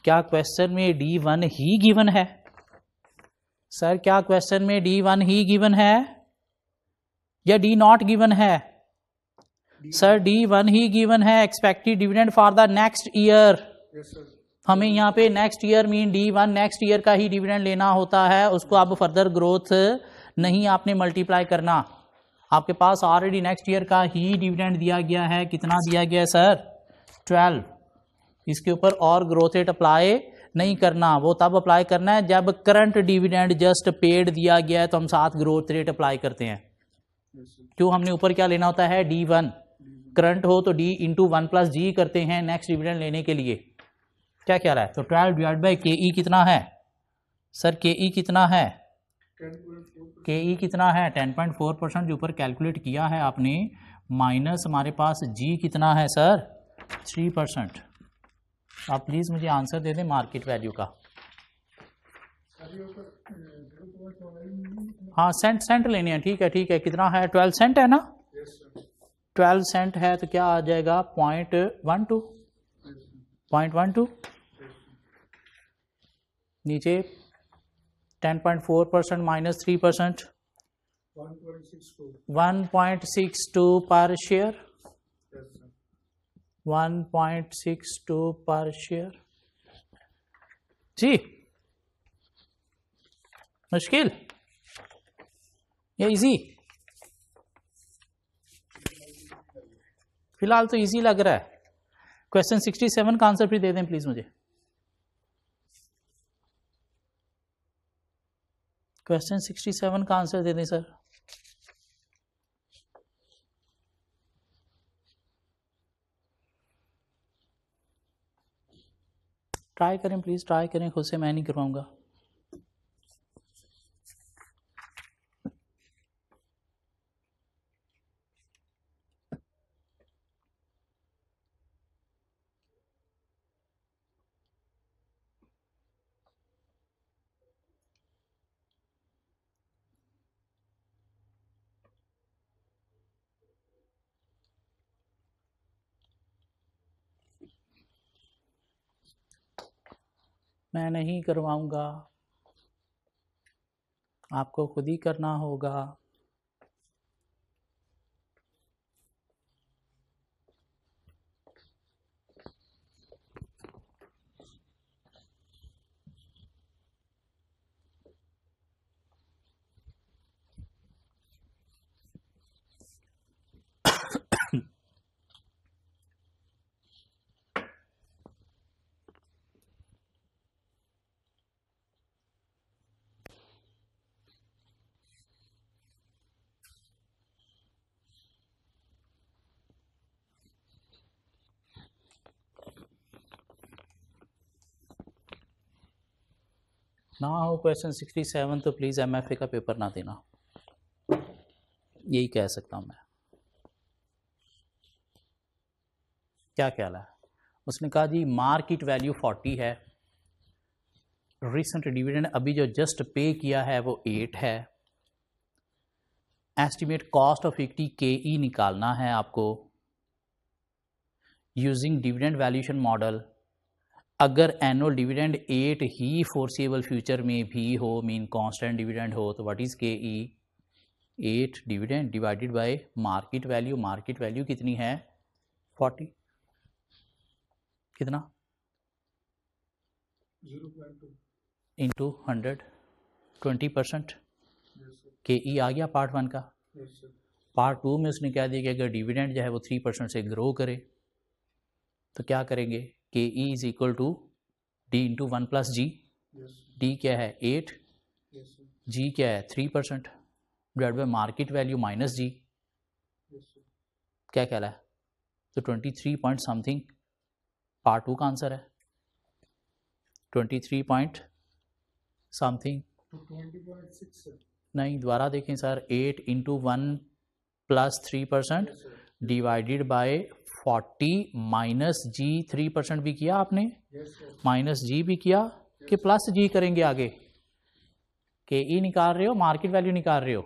क्या क्वेश्चन में D1 ही गिवन है? सर क्या क्वेश्चन में D1 ही गिवन है या D नॉट गिवन है? सर D1 ही गिवन है, expected dividend for the next year. हमें यहाँ पे next year mean D1 next year का ही डिविडेंड लेना होता है, उसको आप फर्दर ग्रोथ नहीं आपने मल्टीप्लाई करना। आपके पास ऑलरेडी नेक्स्ट ईयर का ही डिविडेंड दिया गया है, कितना दिया गया है सर 12। इसके ऊपर और ग्रोथ रेट अप्लाई नहीं करना, वो तब अप्लाई करना है जब करंट डिविडेंड जस्ट पेड दिया गया है तो हम साथ ग्रोथ रेट अप्लाई करते हैं। क्यों, हमने ऊपर क्या लेना होता है D1, करंट हो तो D इंटू 1 प्लस जी करते हैं नेक्स्ट डिविडेंड लेने के लिए। क्या कह रहा है? तो 12 डिवाइड बाई के ई कितना है सर? के ई कितना है? के ई कितना है 10.4% जो ऊपर कैलकुलेट किया है आपने, माइनस हमारे पास जी कितना है सर 3%। आप प्लीज मुझे आंसर दे दें मार्केट वैल्यू का। हाँ सेंट लेने हैं, ठीक है ठीक है। कितना है 12 सेंट है ना? 12 सेंट है तो क्या आ जाएगा 0.12 नीचे 10.4% माइनस 3% 1.62 पर शेयर, 1.62 पर शेयर। जी मुश्किल या इजी? फिलहाल तो इजी लग रहा है। क्वेश्चन 67 का आंसर भी दे दें प्लीज मुझे। क्वेश्चन 67 का आंसर दे दें सर। ट्राई करें प्लीज, ट्राई करें, खुद से मैं नहीं करवाऊंगा। मैं नहीं करवाऊंगा, आपको खुद ही करना होगा। ना हो क्वेश्चन 67 तो प्लीज़ MFA का पेपर ना देना, यही कह सकता हूँ मैं। क्या ख्याल है? उसने कहा जी मार्केट वैल्यू 40 है, रिसेंट डिविडेंड अभी जो जस्ट पे किया है वो 8 है, estimate cost of equity KE निकालना है आपको यूजिंग डिविडेंड वैल्यूएशन मॉडल। अगर एनुअल डिविडेंड 8 ही फोर्सेबल फ्यूचर में भी हो, मीन कांस्टेंट डिविडेंड हो, तो what is KE? 8 dividend divided by market value. Market value कितनी है? 40। कितना? 0.2 इंटू 100, 20%। yes sir KE आ गया पार्ट 1 का। yes sir पार्ट 2 में उसने कह दिया कि अगर डिविडेंड जो है वो 3% से ग्रो करे तो क्या करेंगे? KE is equal to D into 1 plus G। yes sir D क्या है? 8। yes sir G क्या है? 3% divide by market value minus G। yes sir क्या कहला है? तो 23 पॉइंट समथिंग पार्ट 2 का आंसर है। 23 पॉइंट समथिंग तो 20.6 sir नहीं, दोबारा देखें sir. 8 into 1 plus 3% yes sir divided by 40 minus G। 3% भी किया आपने, yes sir माइनस G भी किया कि प्लस G करेंगे आगे? KE निकाल रहे हो, मार्केट वैल्यू निकाल रहे हो?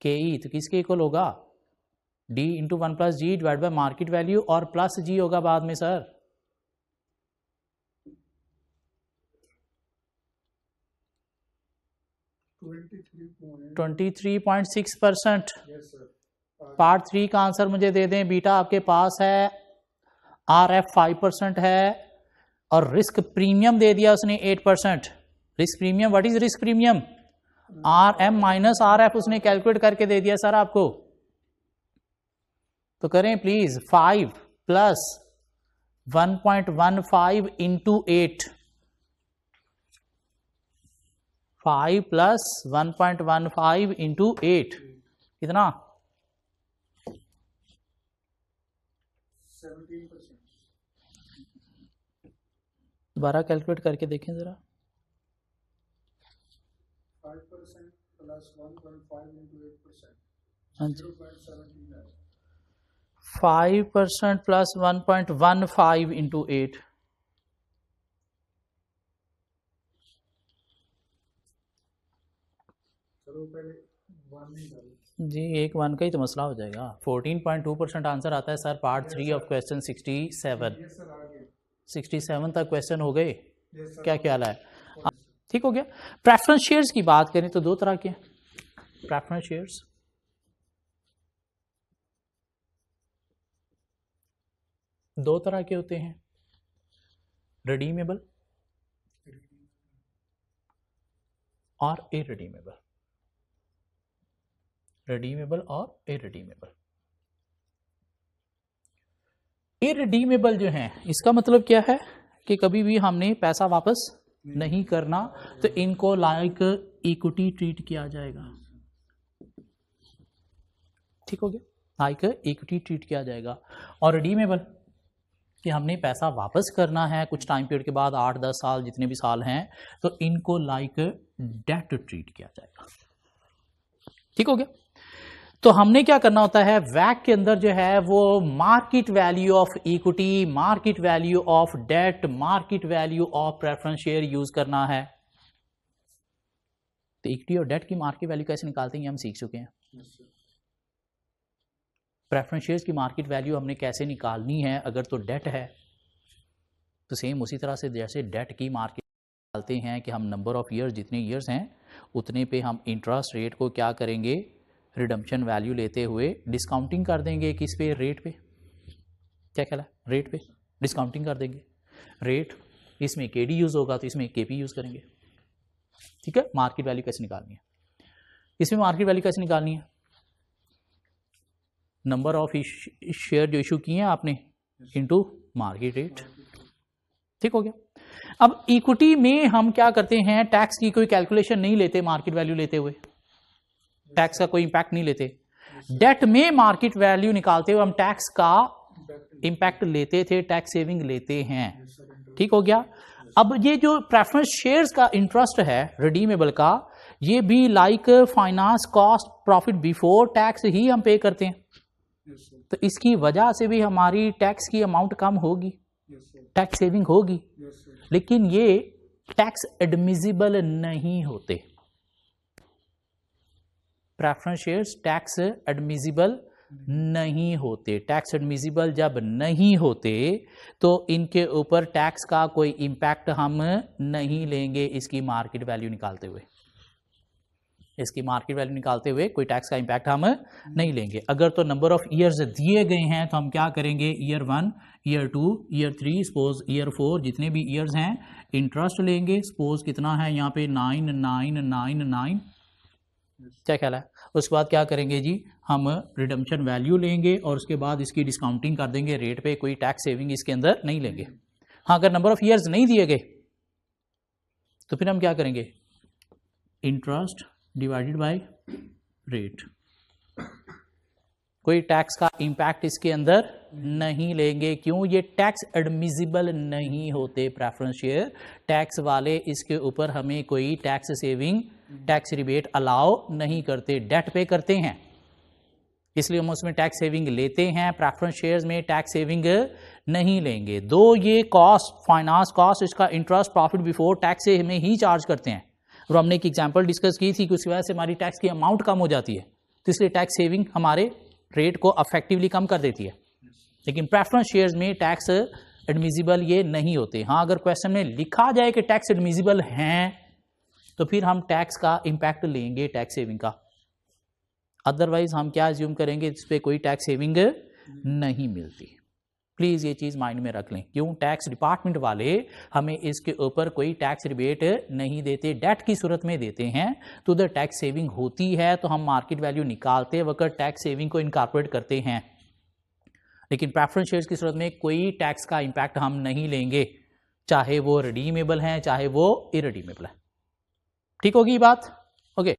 KE तो किसके इक्वल होगा? D into 1 plus G divide by market value और प्लस G होगा बाद में सर। 23.6%। yes sir पार्ट 3 का आंसर मुझे दे दें बीटा। आपके पास है RF 5% है और रिस्क प्रीमियम दे दिया उसने 8%। Risk premium, what is risk premium? RM minus RF उसने कैलकुलेट करके दे दिया सर आपको। तो करें please. 5 plus 1.15 into 8, 5 plus 1.15 into 8 कितना? 17%। दोबारा कैलकुलेट करके देखें जरा। 5% प्लस 1.5 into 8%। हाँ जी। 0.17 है। 5% प्लस 1.15 इंटू 8, चलो पहले 1 निकालो। जी एक 1 का ही तो मसला हो जाएगा। 14.2% आंसर आता है sir part 3 of question 67। yes sir आ गए 67 तक क्वेश्चन हो गए। yes sir क्या ख्याल है? ठीक हो गया। प्रेफरेंस शेयर्स की बात करें तो दो तरह के हैं प्रेफरेंस शेयर्स। दो तरह के होते हैं, रिडीमेबल और इरिडीमेबल। रिडीमेबल और इरिडीमेबल। इरिडीमेबल जो है इसका मतलब क्या है कि कभी भी हमने पैसा वापस नहीं करना, तो इनको लाइक इक्विटी ट्रीट किया जाएगा। ठीक हो गया, लाइक इक्विटी ट्रीट किया जाएगा। और रिडीमेबल कि हमने पैसा वापस करना है कुछ टाइम पीरियड के बाद, 8-10 साल जितने भी साल हैं, तो इनको लाइक डेट ट्रीट किया जाएगा। ठीक हो गया। तो हमने क्या करना होता है, वैक के अंदर जो है वो market value of equity, market value of debt, market value of preference share use करना है। तो इक्विटी और डेट की मार्केट वैल्यू कैसे निकालते हैं, हम सीख चुके हैं। प्रेफरेंस शेयर्स की मार्केट वैल्यू हमने कैसे निकालनी है, अगर तो डेट है तो सेम उसी तरह से जैसे डेट की मार्केट निकालते हैं कि हम नंबर ऑफ ईयर्स, जितने ईयर्स हैं उतने पे हम इंटरेस्ट रेट को क्या करेंगे, रिडम्पशन वैल्यू लेते हुए डिस्काउंटिंग कर देंगे। किस पे, रेट पे। क्या ख्याल है, रेट पे डिस्काउंटिंग कर देंगे। रेट इसमें केडी यूज होगा तो इसमें केपी यूज करेंगे। ठीक है। मार्केट वैल्यू कैसे निकालनी है, इसमें मार्केट वैल्यू कैसे निकालनी है, नंबर ऑफ शेयर जो इशू किए हैं आपने इनटू मार्केट रेट। ठीक हो गया। अब इक्विटी में हम क्या करते हैं, टैक्स की कोई कैलकुलेशन नहीं लेते, मार्केट वैल्यू लेते हुए टैक्स का कोई इंपैक्ट नहीं लेते। डेट में मार्केट वैल्यू निकालते हुए हम टैक्स का इंपैक्ट लेते थे, टैक्स सेविंग लेते हैं। ठीक हो गया। अब ये जो प्रेफरेंस शेयर्स का इंटरेस्ट है रिडीमेबल का, ये भी like finance cost profit before tax ही हम पे करते हैं। तो इसकी वजह से भी हमारी टैक्स की अमाउंट कम होगी, टैक्स सेविंग होगी, लेकिन ये टैक्स एडमिजिबल नहीं होते। प्रेफरेंस शेयर्स टैक्स एडमिजिबल नहीं होते। टैक्स एडमिजिबल जब नहीं होते तो इनके ऊपर टैक्स का कोई इंपैक्ट हम नहीं लेंगे इसकी मार्केट वैल्यू निकालते हुए। इसकी मार्केट वैल्यू निकालते हुए कोई टैक्स का इंपैक्ट हम नहीं लेंगे। अगर तो नंबर ऑफ ईयर्स दिए गए हैं तो हम क्या करेंगे, year 1, year 2, year 3, suppose year 4, जितने भी ईयर्स हैं इंटरेस्ट लेंगे। सपोज कितना है यहाँ पे 9999, क्या ख्याल है। उसके बाद क्या करेंगे जी, हम रिडम्पशन वैल्यू लेंगे और उसके बाद इसकी डिस्काउंटिंग कर देंगे रेट पे, कोई टैक्स सेविंग इसके अंदर नहीं लेंगे। हाँ, अगर नंबर ऑफ ईयर्स नहीं दिए गए तो फिर हम क्या करेंगे, इंटरेस्ट डिवाइडेड बाय रेट, कोई टैक्स का इंपैक्ट इसके अंदर नहीं लेंगे। क्यों, ये टैक्स एडमिजिबल नहीं होते प्रेफरेंस शेयर। टैक्स वाले इसके ऊपर हमें कोई tax saving, tax rebate allow नहीं करते, डेट पे करते हैं, इसलिए हम उसमें टैक्स सेविंग लेते हैं। प्रेफरेंस शेयर्स में टैक्स सेविंग नहीं लेंगे। दो ये कॉस्ट, फाइनेंस कॉस्ट, इसका इंटरेस्ट प्रॉफिट बिफोर टैक्स से हमें ही चार्ज करते हैं। और हमने एक एग्जांपल डिस्कस की थी कि उसकी वजह से हमारी टैक्स की अमाउंट कम हो जाती है, तो इसलिए टैक्स सेविंग हमारे रेट को अफेक्टिवली कम कर देती है। लेकिन प्रेफरेंस शेयर्स में टैक्स एडमिजिबल ये नहीं होते। हाँ, अगर क्वेश्चन में लिखा जाए कि टैक्स एडमिजिबल हैं तो फिर हम टैक्स का इंपैक्ट लेंगे, टैक्स सेविंग का। अदरवाइज हम क्या अज्यूम करेंगे, इस पर कोई टैक्स सेविंग नहीं मिलती। प्लीज़ ये चीज़ माइंड में रख लें। क्यों, टैक्स डिपार्टमेंट वाले हमें इसके ऊपर कोई टैक्स रिबेट नहीं देते, डेट की सूरत में देते हैं। तो उधर टैक्स सेविंग होती है तो हम मार्केट वैल्यू निकालते वक्त टैक्स सेविंग को इनकॉर्पोरेट करते हैं। लेकिन प्रेफरेंस शेयर्स की सूरत में कोई टैक्स का इंपैक्ट हम नहीं लेंगे, चाहे वो रिडीमेबल हैं चाहे वो इरिडीमेबल है। ठीक होगी बात।